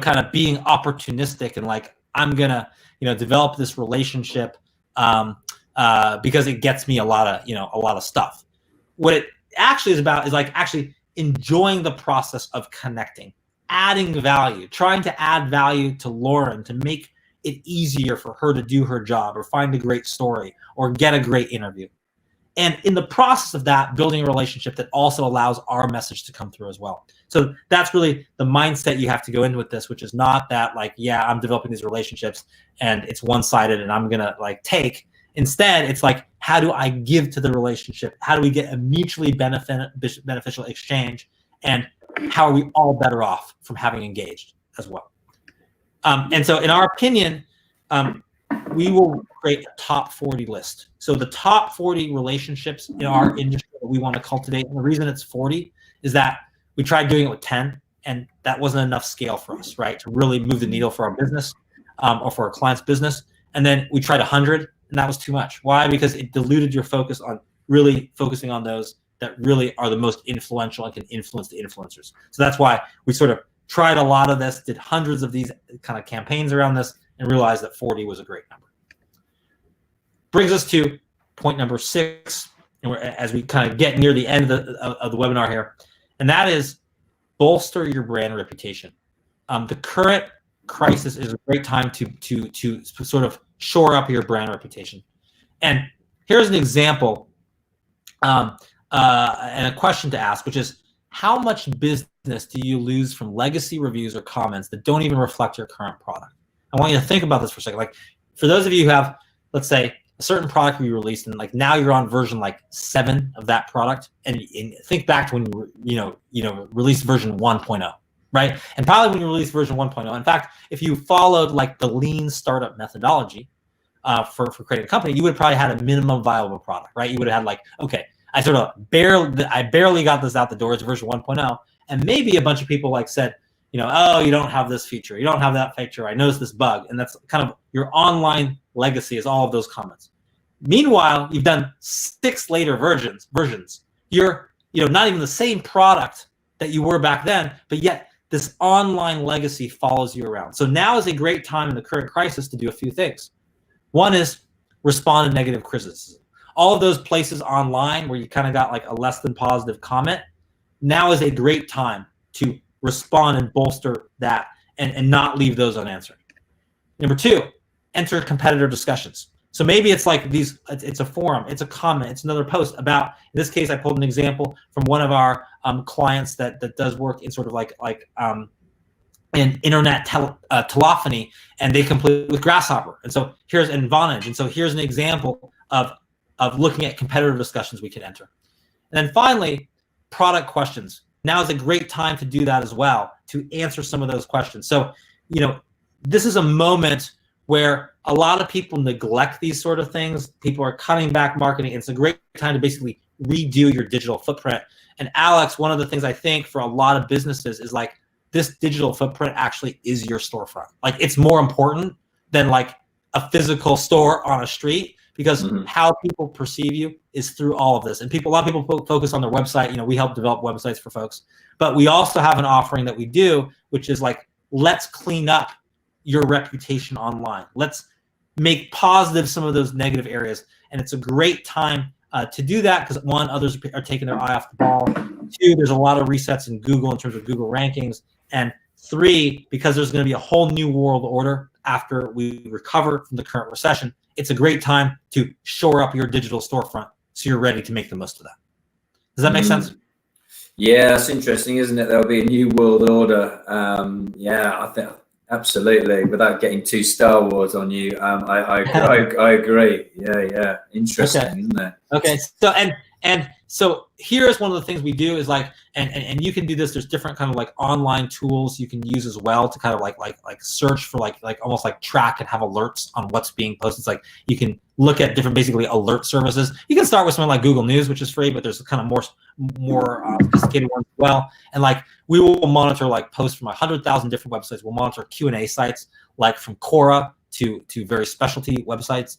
kind of being opportunistic and like, I'm gonna, develop this relationship because it gets me a lot of stuff. What it actually is about is like actually enjoying the process of connecting, adding value, trying to add value to Lauren to make it easier for her to do her job or find a great story or get a great interview. And in the process of that, building a relationship that also allows our message to come through as well. So that's really the mindset you have to go in with this, which is not that like, yeah, I'm developing these relationships and it's one-sided and I'm going to like take. Instead, it's like, how do I give to the relationship? How do we get a mutually beneficial exchange? And how are we all better off from having engaged as well? And so in our opinion, we will create a top 40 list. So the top 40 relationships in our industry that we want to cultivate. And the reason it's 40 is that we tried doing it with 10 and that wasn't enough scale for us, right? To really move the needle for our business or for our client's business. And then we tried 100 and that was too much. Why? Because it diluted your focus on really focusing on those that really are the most influential and can influence the influencers. So that's why we sort of tried a lot of this, did hundreds of these kind of campaigns around this, and realized that 40 was a great number. Brings us to point number 6, and as we kind of get near the end of the webinar here, and that is bolster your brand reputation. The current crisis is a great time to sort of shore up your brand reputation. And here's an example and a question to ask, which is, how much business do you lose from legacy reviews or comments that don't even reflect your current product? I want you to think about this for a second. Like, for those of you who have, let's say, a certain product we released, and like now you're on version like 7 of that product, and think back to when you released version 1.0, right? And probably when you released version 1.0, in fact, if you followed like the lean startup methodology for creating a company, you would have probably had a minimum viable product, right? You would have had like, okay, I barely got this out the door. It's version 1.0, and maybe a bunch of people like said, oh, you don't have this feature, you don't have that feature, I noticed this bug, and that's kind of your online legacy is all of those comments. Meanwhile, you've done 6 later versions. You're not even the same product that you were back then, but yet this online legacy follows you around. So now is a great time in the current crisis to do a few things. One is respond to negative criticism. All of those places online where you kind of got like a less than positive comment, now is a great time to respond and bolster that and not leave those unanswered. Number 2, enter competitor discussions. So maybe it's like it's a forum, it's a comment, it's another post about, in this case, I pulled an example from one of our clients that does work in sort of like in internet telephony, and they complete with Grasshopper. And so here's Vonage. And so here's an example of looking at competitor discussions we can enter. And then finally, product questions. Now is a great time to do that as well, to answer some of those questions. So, this is a moment where a lot of people neglect these sort of things. People are cutting back marketing. It's a great time to basically redo your digital footprint. And Alex, one of the things I think for a lot of businesses is like, this digital footprint actually is your storefront. Like, it's more important than like a physical store on a street, because how people perceive you is through all of this. And a lot of people focus on their website. We help develop websites for folks, but we also have an offering that we do, which is like, let's clean up your reputation online. Let's make positive some of those negative areas. And it's a great time to do that, because 1, others are taking their eye off the ball. 2, there's a lot of resets in Google in terms of Google rankings. And 3, because there's going to be a whole new world order after we recover from the current recession, it's a great time to shore up your digital storefront so you're ready to make the most of that. Does that make sense? Yeah, that's interesting, isn't it? There'll be a new world order. Yeah, I think absolutely. Without getting too Star Wars on you, I agree. Yeah, interesting, okay. Isn't it? Okay. So And so here's one of the things we do is like, and you can do this. There's different kind of like online tools you can use as well to kind of like search for like almost like track and have alerts on what's being posted. It's like you can look at different basically alert services. You can start with something like Google News, which is free, but there's kind of more sophisticated ones as well. And like we will monitor like posts from 100,000 different websites. We'll monitor Q&A sites like from Quora to very specialty websites,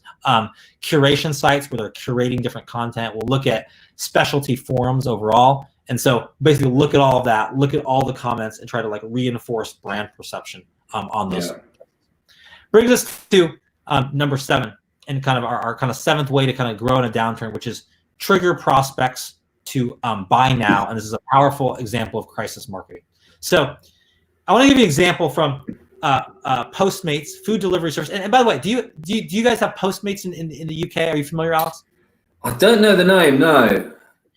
curation sites where they're curating different content. We'll look at specialty forums overall. And so basically look at all of that, look at all the comments and try to like reinforce brand perception on those. Yeah. Brings us to number 7 and kind of our kind of 7th way to kind of grow in a downturn, which is trigger prospects to buy now. And this is a powerful example of crisis marketing. So I want to give you an example from Postmates, food delivery service. And by the way, do you guys have Postmates in the UK? Are you familiar, Alex? I don't know the name, no.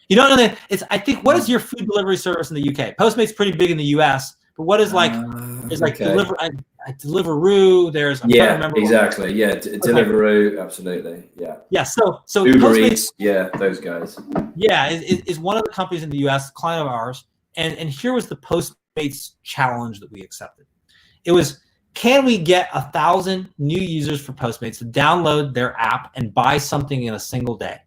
You don't know that? I think, what is your food delivery service in the UK? Postmates pretty big in the US, but what is like, there's like Deliveroo, there's, exactly. Yeah, Deliveroo, absolutely. Yeah. Yeah, so Uber Postmates, Eats, yeah, those guys. Yeah, is one of the companies in the US, client of ours, and here was the Postmates challenge that we accepted. It was, can we get 1,000 new users for Postmates to download their app and buy something in a single day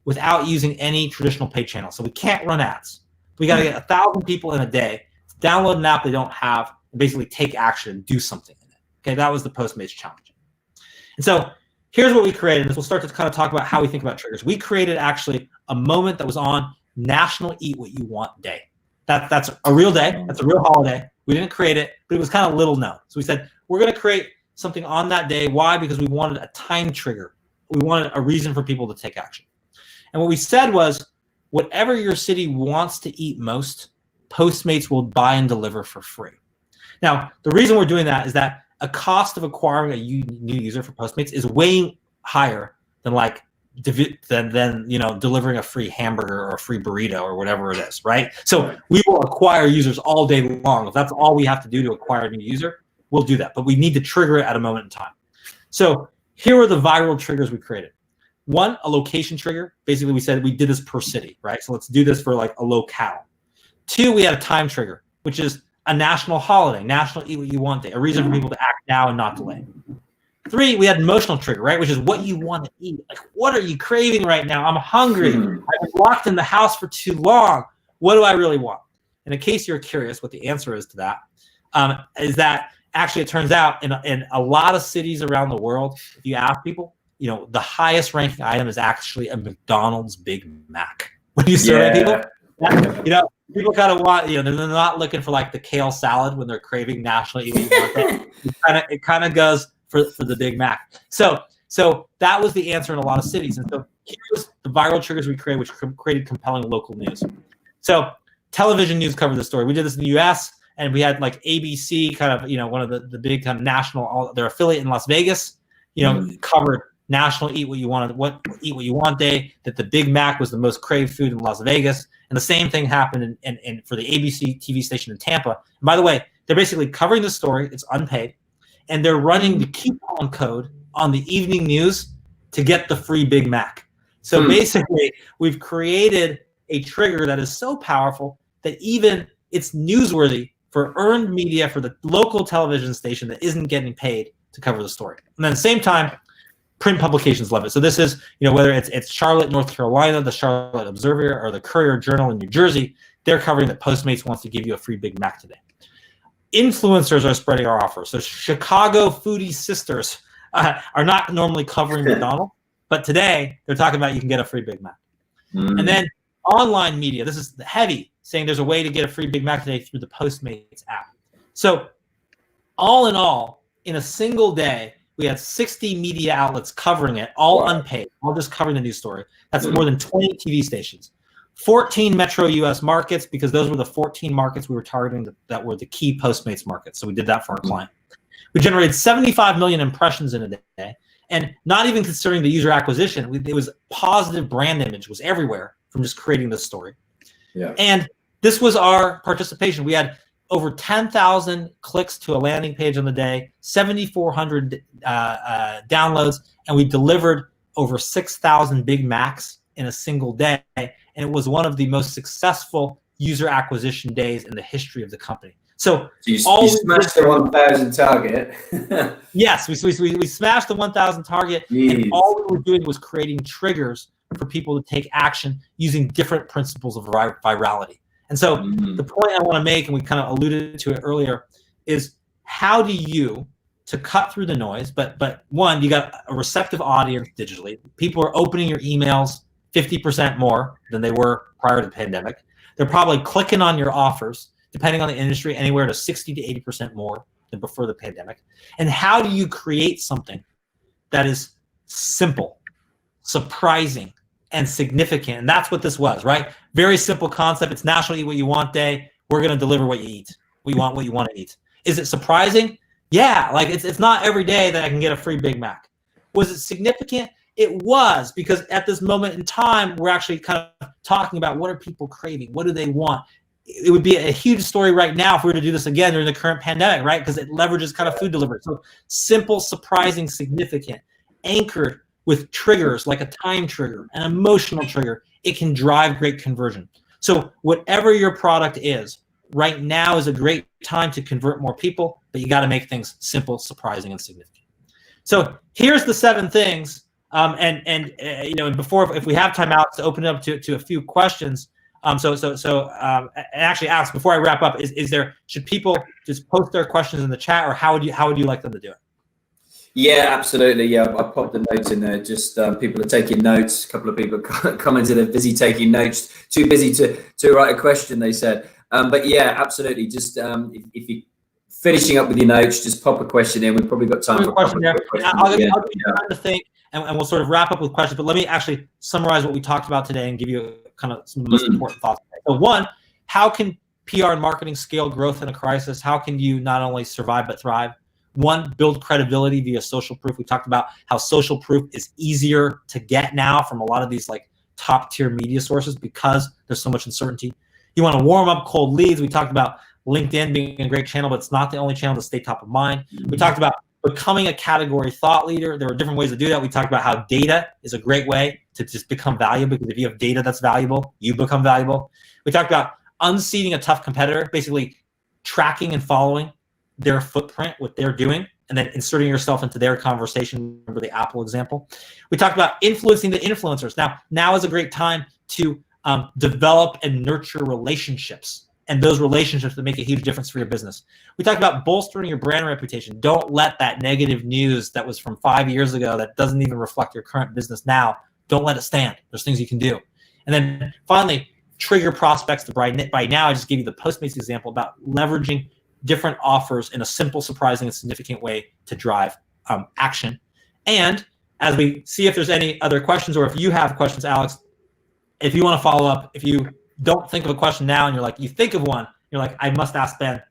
without using any traditional paid channel? So we can't run ads. We got to get 1,000 people in a day to download an app they don't have and basically take action and do something in it. Okay, that was the Postmates challenge. And so here's what we created. We'll start to kind of talk about how we think about triggers. We created actually a moment that was on National Eat What You Want Day. That's a real day. That's a real holiday. We didn't create it, but it was kind of little known. So we said, we're going to create something on that day. Why? Because we wanted a time trigger. We wanted a reason for people to take action. And what we said was, whatever your city wants to eat most, Postmates will buy and deliver for free. Now, the reason we're doing that is that a cost of acquiring a new user for Postmates is way higher than delivering a free hamburger or a free burrito or whatever it is, right? So we will acquire users all day long. If that's all we have to do to acquire a new user, we'll do that. But we need to trigger it at a moment in time. So here are the viral triggers we created. 1, a location trigger. Basically, we said we did this per city, right? So let's do this for like a locale. 2, we had a time trigger, which is a national holiday, National Eat What You Want Day, a reason for people to act now and not delay. 3, we had emotional trigger, right? Which is what you want to eat. Like, what are you craving right now? I'm hungry. I've been locked in the house for too long. What do I really want? And in case you're curious what the answer is to that, is that actually it turns out in a lot of cities around the world, if you ask people, the highest ranking item is actually a McDonald's Big Mac. When you survey people, people kind of want, they're not looking for like the kale salad when they're craving National Eat What You Want. It kind of goes for the Big Mac. So that was the answer in a lot of cities. And so here's the viral triggers we created, which created compelling local news. So television news covered the story. We did this in the US, and we had like ABC, kind of, one of the big kind of national, their affiliate in Las Vegas, covered National Eat What You Want Day, that the Big Mac was the most craved food in Las Vegas. And the same thing happened in for the ABC TV station in Tampa. And by the way, they're basically covering the story. It's unpaid. And they're running the coupon code on the evening news to get the free Big Mac. So basically, we've created a trigger that is so powerful that even it's newsworthy for earned media for the local television station that isn't getting paid to cover the story. And then at the same time, print publications love it. So this is, whether it's Charlotte, North Carolina, the Charlotte Observer, or the Courier Journal in New Jersey, they're covering that Postmates wants to give you a free Big Mac today. Influencers are spreading our offer. So Chicago Foodie Sisters are not normally covering McDonald's, but today they're talking about you can get a free Big Mac. And then online media, this is heavy, saying there's a way to get a free Big Mac today through the Postmates app. So all in all, in a single day, we had 60 media outlets covering it, all unpaid, all just covering the news story. That's more than 20 TV stations. 14 metro U.S. markets, because those were the 14 markets we were targeting that were the key Postmates markets. So we did that for our client. We generated 75 million impressions in a day. And not even considering the user acquisition, it was positive brand image was everywhere from just creating this story. Yeah. And this was our participation. We had over 10,000 clicks to a landing page on the day, 7,400 downloads, and we delivered over 6,000 Big Macs in a single day. And it was one of the most successful user acquisition days in the history of the company. So you smashed the 1,000 target. Yes, we smashed the 1,000 target. Jeez. And all we were doing was creating triggers for people to take action using different principles of virality. And so the point I want to make, and we kind of alluded to it earlier, is how do you, to cut through the noise, but one, you got a receptive audience digitally. People are opening your emails 50% more than they were prior to the pandemic. They're probably clicking on your offers, depending on the industry, anywhere to 60 to 80% more than before the pandemic. And how do you create something that is simple, surprising, and significant? And that's what this was, right? Very simple concept. It's National Eat What You Want Day. We're going to deliver what you eat. What you want to eat. Is it surprising? Yeah, like it's not every day that I can get a free Big Mac. Was it significant? It was, because at this moment in time, we're actually kind of talking about what are people craving? What do they want? It would be a huge story right now if we were to do this again during the current pandemic, right? Because it leverages kind of food delivery. So simple, surprising, significant, anchored with triggers like a time trigger, an emotional trigger, it can drive great conversion. So whatever your product is, right now is a great time to convert more people, but you got to make things simple, surprising, and significant. So here's the 7 things. And before, if we have time out to open it up to a few questions. And actually ask before I wrap up, should people just post their questions in the chat, or how would you like them to do it? Yeah, absolutely. Yeah, I popped the notes in there. Just people are taking notes. A couple of people commented they're busy taking notes, too busy to write a question, they said. But yeah, absolutely. Just if you're finishing up with your notes, just pop a question in. We've probably got time for a question there. I'll give you time to think, and we'll sort of wrap up with questions. But let me actually summarize what we talked about today and give you kind of some of the most important thoughts. So one, how can PR and marketing scale growth in a crisis? How can you not only survive but thrive? One, build credibility via social proof. We talked about how social proof is easier to get now from a lot of these like top tier media sources because there's so much uncertainty. You want to warm up cold leads. We talked about LinkedIn being a great channel, but it's not the only channel to stay top of mind. We talked about becoming a category thought leader. There were different ways to do that. We talked about how data is a great way to just become valuable, because if you have data that's valuable, you become valuable. We talked about unseating a tough competitor, basically tracking and following their footprint, what they're doing, and then inserting yourself into their conversation. Remember the Apple example. We talked about influencing the influencers. Now is a great time to develop and nurture relationships, and those relationships that make a huge difference for your business. We talked about bolstering your brand reputation. Don't let that negative news that was from 5 years ago that doesn't even reflect your current business now, don't let it stand. There's things you can do. And then finally, trigger prospects to buy. By now, I just gave you the Postmates example about leveraging different offers in a simple, surprising, and significant way to drive action. And as we see if there's any other questions, or if you have questions, Alex, if you want to follow up, if you don't think of a question now and you think of one, you're like, I must ask Ben,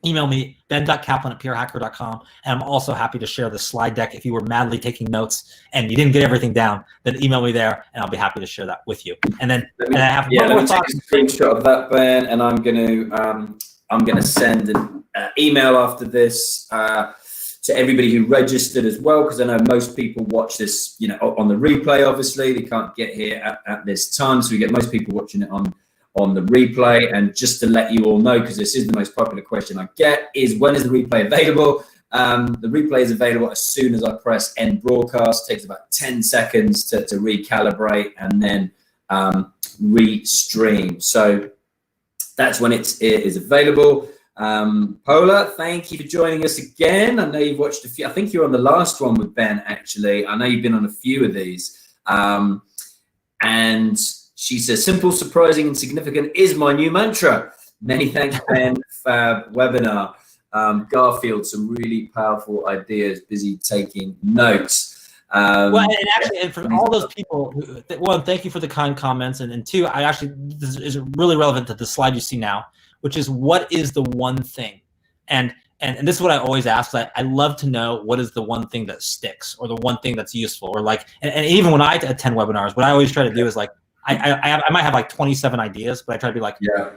email me, ben.kaplan@prhacker.com. And I'm also happy to share the slide deck. If you were madly taking notes and you didn't get everything down, then email me there and I'll be happy to share that with you. And then let me take a screenshot of that, Ben, and I'm going to send an email after this to everybody who registered as well, because I know most people watch this, on the replay. Obviously, they can't get here at this time, so we get most people watching it on the replay. And just to let you all know, because this is the most popular question I get, is when is the replay available? The replay is available as soon as I press end broadcast. It takes about 10 seconds to recalibrate and then restream. So that's when it is available. Paula, thank you for joining us again. I know you've watched a few. I think you're on the last one with Ben, actually. I know you've been on a few of these. And she says, simple, surprising, and significant is my new mantra. Many thanks, Ben. Fab webinar. Garfield, some really powerful ideas. Busy taking notes. And for all those people, one, thank you for the kind comments, and two, this is really relevant to the slide you see now, which is what is the one thing, and this is what I always ask. I love to know what is the one thing that sticks, or the one thing that's useful, or and even when I attend webinars, what I always try to do is I might have 27 ideas, but I try to be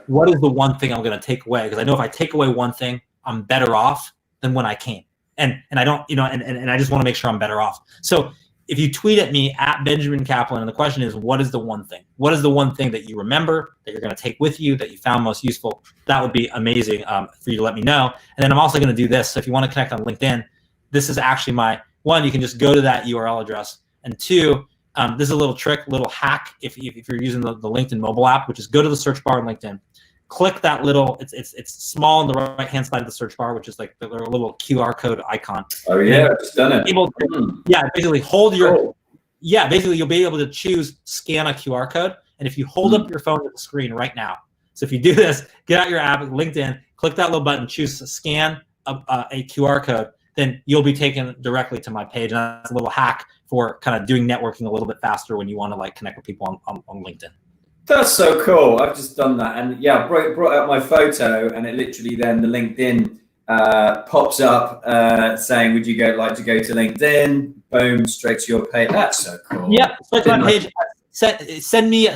what is the one thing I'm going to take away? Because I know if I take away one thing, I'm better off than when I came. And I don't, and I just want to make sure I'm better off. So if you tweet at me at Benjamin Kaplan, and the question is, what is the one thing? What is the one thing that you remember, that you're going to take with you, that you found most useful? That would be amazing for you to let me know. And then I'm also going to do this. So if you want to connect on LinkedIn, this is actually my one. You can just go to that URL address. And two, this is a little trick, little hack. If you're using the LinkedIn mobile app, which is go to the search bar on LinkedIn, click that little, it's small on the right hand side of the search bar, which is like the little QR code icon. Oh yeah, I've just done it. Yeah, basically hold your, basically you'll be able to choose scan a QR code. And if you hold up your phone to the screen right now, so if you do this, get out your app, LinkedIn, click that little button, choose scan a QR code, then you'll be taken directly to my page. And that's a little hack for kind of doing networking a little bit faster when you want to like connect with people on LinkedIn. That's so cool. I've just done that. And yeah, brought out my photo, and it literally then the LinkedIn pops up saying, would you like to go to LinkedIn? Boom, straight to your page. That's so cool. Yeah, straight to my page. Send me a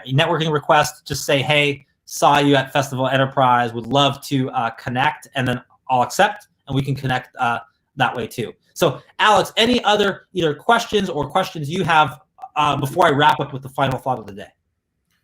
networking request. Just say, hey, saw you at Festival Enterprise, would love to connect, and then I'll accept, and we can connect that way too. So Alex, any other either questions you have before I wrap up with the final thought of the day?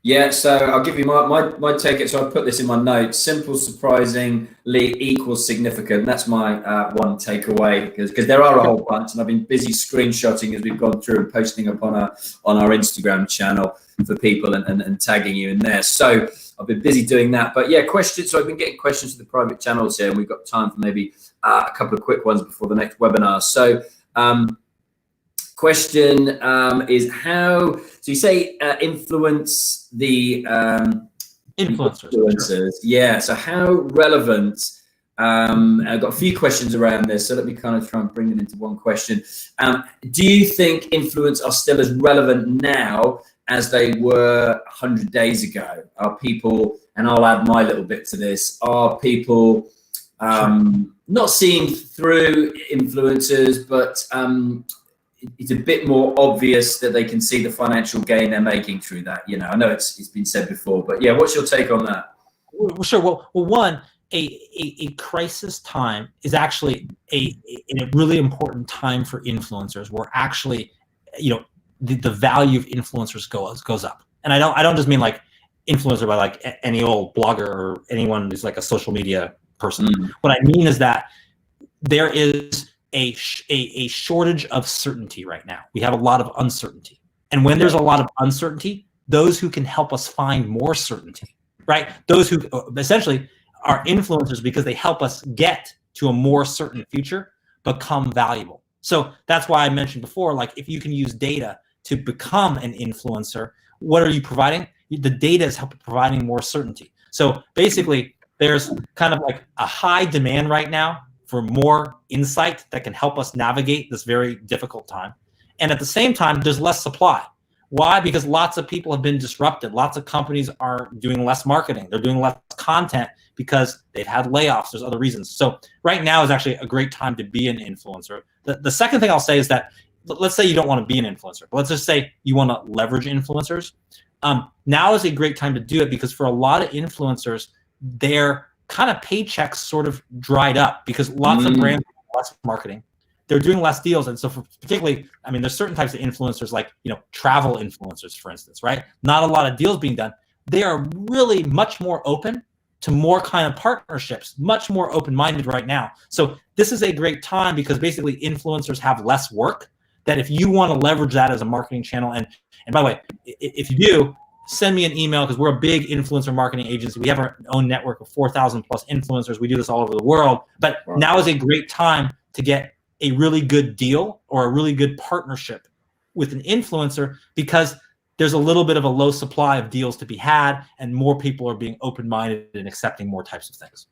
Yeah, so I'll give you my take. So I put this in my notes. Simple, surprisingly equals significant. That's my one takeaway, because there are a whole bunch, and I've been busy screenshotting as we've gone through and posting up on our Instagram channel for people and tagging you in there. So I've been busy doing that. But yeah, questions. So I've been getting questions to the private channels here, and we've got time for maybe a couple of quick ones before the next webinar. So question is how, so you say influence the influencers. Sure. Yeah, so how relevant, I've got a few questions around this, so let me kind of try and bring them into one question. Do you think influence are still as relevant now as they were 100 days ago? Are people, and I'll add my little bit to this, are people not seeing through influencers, but it's a bit more obvious that they can see the financial gain they're making through that? You know, I know it's been said before, but yeah, what's your take on that? Well, sure. Well, one, a crisis time is actually a really important time for influencers, where actually, you know, the value of influencers goes up. And I don't just mean like influencer by like any old blogger or anyone who's like a social media person. What I mean is that there is a shortage of certainty right now. We have a lot of uncertainty. And when there's a lot of uncertainty, those who can help us find more certainty, right? Those who essentially are influencers, because they help us get to a more certain future, become valuable. So that's why I mentioned before, like if you can use data to become an influencer, what are you providing? The data is providing more certainty. So basically, there's kind of like a high demand right now for more insight that can help us navigate this very difficult time. And at the same time, there's less supply. Why? Because lots of people have been disrupted. Lots of companies are doing less marketing. They're doing less content because they've had layoffs. There's other reasons. So right now is actually a great time to be an influencer. The second thing I'll say is that, let's say you don't want to be an influencer, but let's just say you want to leverage influencers. Now is a great time to do it, because for a lot of influencers, their kind of paychecks sort of dried up because lots of brands have less marketing. They're doing less deals. And so for particularly, I mean, there's certain types of influencers, like, you know, travel influencers, for instance, right? Not a lot of deals being done. They are really much more open to more kind of partnerships, much more open-minded right now. So this is a great time, because basically influencers have less work, that if you want to leverage that as a marketing channel, and by the way, if you do, send me an email, because we're a big influencer marketing agency. We have our own network of 4,000 plus influencers. We do this all over the world. But now is a great time to get a really good deal or a really good partnership with an influencer, because there's a little bit of a low supply of deals to be had, and more people are being open-minded and accepting more types of things.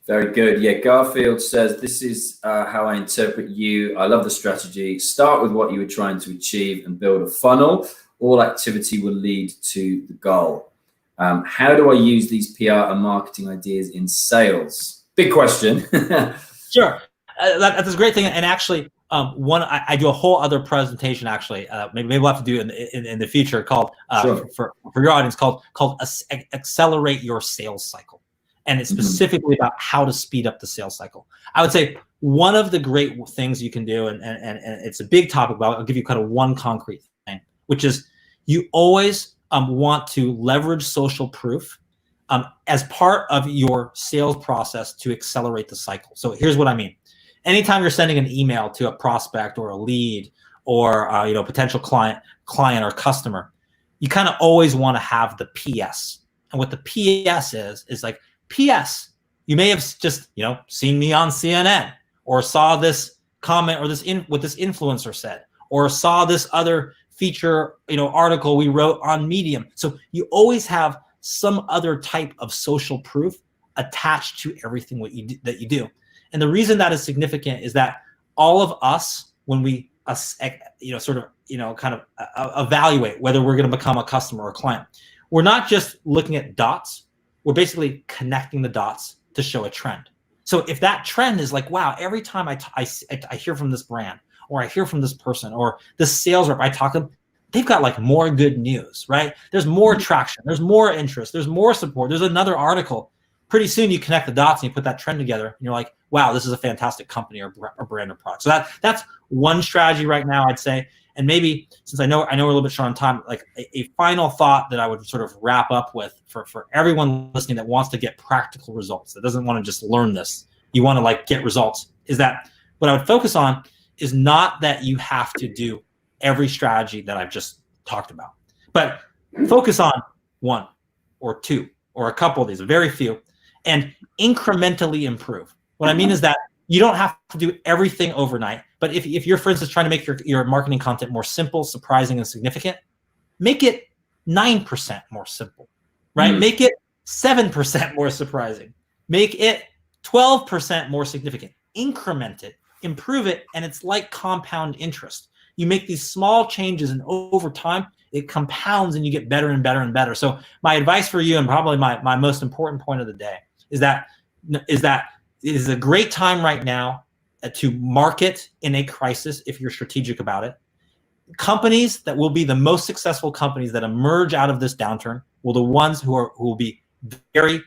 Very good. Yeah, Garfield says, this is how I interpret you. I love the strategy. Start with what you were trying to achieve and build a funnel. All activity will lead to the goal. How do I use these PR and marketing ideas in sales? Big question. Sure. That's a great thing. And actually, I do a whole other presentation, actually, maybe we'll have to do in the future, called sure. for your audience, called Accelerate Your Sales Cycle. And it's specifically about how to speed up the sales cycle. I would say one of the great things you can do, and it's a big topic, but I'll give you kind of one concrete thing, which is you always want to leverage social proof as part of your sales process to accelerate the cycle. So here's what I mean. Anytime you're sending an email to a prospect or a lead or potential client or customer, you kind of always want to have the PS. And what the PS is like, PS, you may have just seen me on CNN, or saw this comment, or what this influencer said, or saw this other feature article we wrote on Medium. So you always have some other type of social proof attached to everything that you do. And the reason that is significant is that all of us, when we evaluate whether we're going to become a customer or a client, we're not just looking at dots, we're basically connecting the dots to show a trend. So if that trend is like, wow, every time I hear from this brand, or I hear from this person, or this sales rep I talk to them, they've got like more good news, right? There's more traction, there's more interest, there's more support, there's another article. Pretty soon you connect the dots and you put that trend together, and you're like, wow, this is a fantastic company or brand or product. So that's one strategy right now, I'd say. And maybe, since I know we're a little bit short on time, like a final thought that I would sort of wrap up with for everyone listening that wants to get practical results, that doesn't want to just learn this, you want to like get results, is that what I would focus on is not that you have to do every strategy that I've just talked about, but focus on one or two or a couple of these, very few, and incrementally improve. What I mean is that you don't have to do everything overnight, but if you're, for instance, trying to make your marketing content more simple, surprising, and significant, make it 9% more simple, right? Make it 7% more surprising. Make it 12% more significant. Increment it, improve it, and it's like compound interest. You make these small changes, and over time, it compounds, and you get better and better and better. So my advice for you, and probably my most important point of the day, is that it is a great time right now to market in a crisis if you're strategic about it. Companies that will be the most successful companies that emerge out of this downturn will the ones who will be very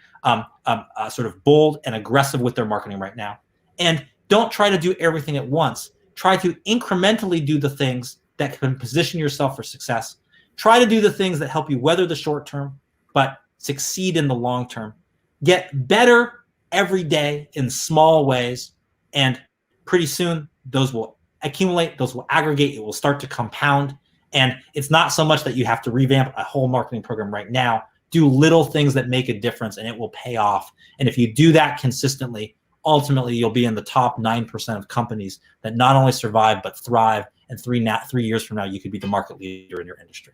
sort of bold and aggressive with their marketing right now. And don't try to do everything at once. Try to incrementally do the things that can position yourself for success. Try to do the things that help you weather the short term, but succeed in the long term. Get better every day in small ways, and pretty soon those will accumulate, those will aggregate, it will start to compound. And it's not so much that you have to revamp a whole marketing program right now. Do little things that make a difference, and it will pay off. And if you do that consistently, ultimately you'll be in the top 9% of companies that not only survive but thrive. And 3 years from now, you could be the market leader in your industry.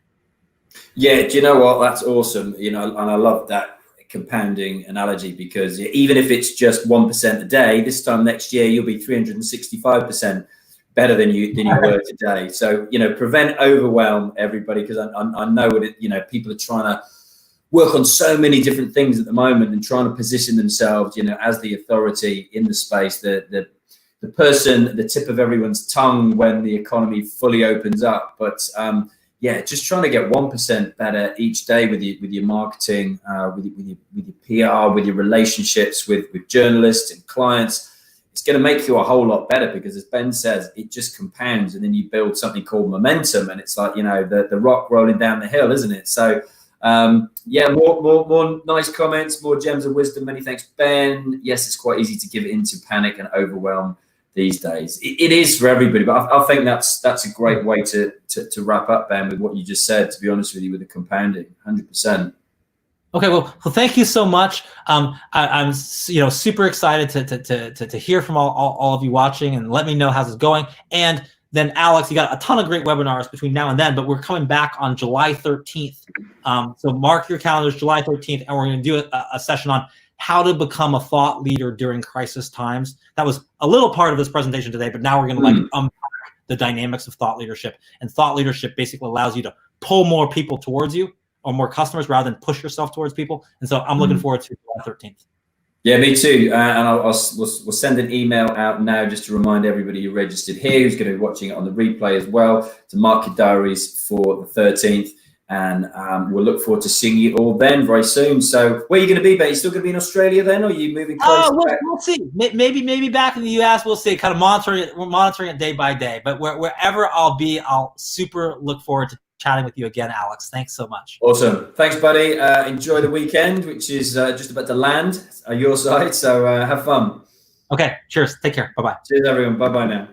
Yeah, do you know what? That's awesome. And I love that compounding analogy, because even if it's just 1% a day, this time next year you'll be 365% better than you were today. So prevent overwhelm, everybody, because I know what people are trying to work on so many different things at the moment and trying to position themselves as the authority in the space, the person at the tip of everyone's tongue when the economy fully opens up. But just trying to get 1% better each day with your marketing, with your PR, with your relationships with journalists and clients. It's going to make you a whole lot better, because, as Ben says, it just compounds, and then you build something called momentum, and it's like the rock rolling down the hill, isn't it? So more nice comments, more gems of wisdom. Many thanks, Ben. Yes, it's quite easy to give into panic and overwhelm these days. It is for everybody, but I think that's a great way to wrap up, Ben, with what you just said, to be honest with you, with the compounding. 100%. Okay, well, thank you so much. I'm super excited to hear from all of you watching, and let me know how's it going. And then, Alex, you got a ton of great webinars between now and then, but we're coming back on July 13th. So mark your calendars, July 13th, and we're going to do a session on how to become a thought leader during crisis times. That was a little part of this presentation today, but now we're going to unpack the dynamics of thought leadership. And thought leadership basically allows you to pull more people towards you, or more customers, rather than push yourself towards people. And so I'm looking forward to July 13th. Yeah, me too. And we'll send an email out now just to remind everybody who registered here, who's going to be watching it on the replay as well, to mark your diaries for the 13th. And we'll look forward to seeing you all then very soon. So where are you going to be, Ben? You still going to be in Australia then, or are you moving close? We'll see. Maybe back in the US, we'll see. Kind of monitoring it day by day. But wherever I'll be, I'll super look forward to chatting with you again, Alex. Thanks so much. Awesome. Thanks, buddy. Enjoy the weekend, which is just about to land on your side. So have fun. Okay. Cheers. Take care. Bye-bye. Cheers, everyone. Bye-bye now.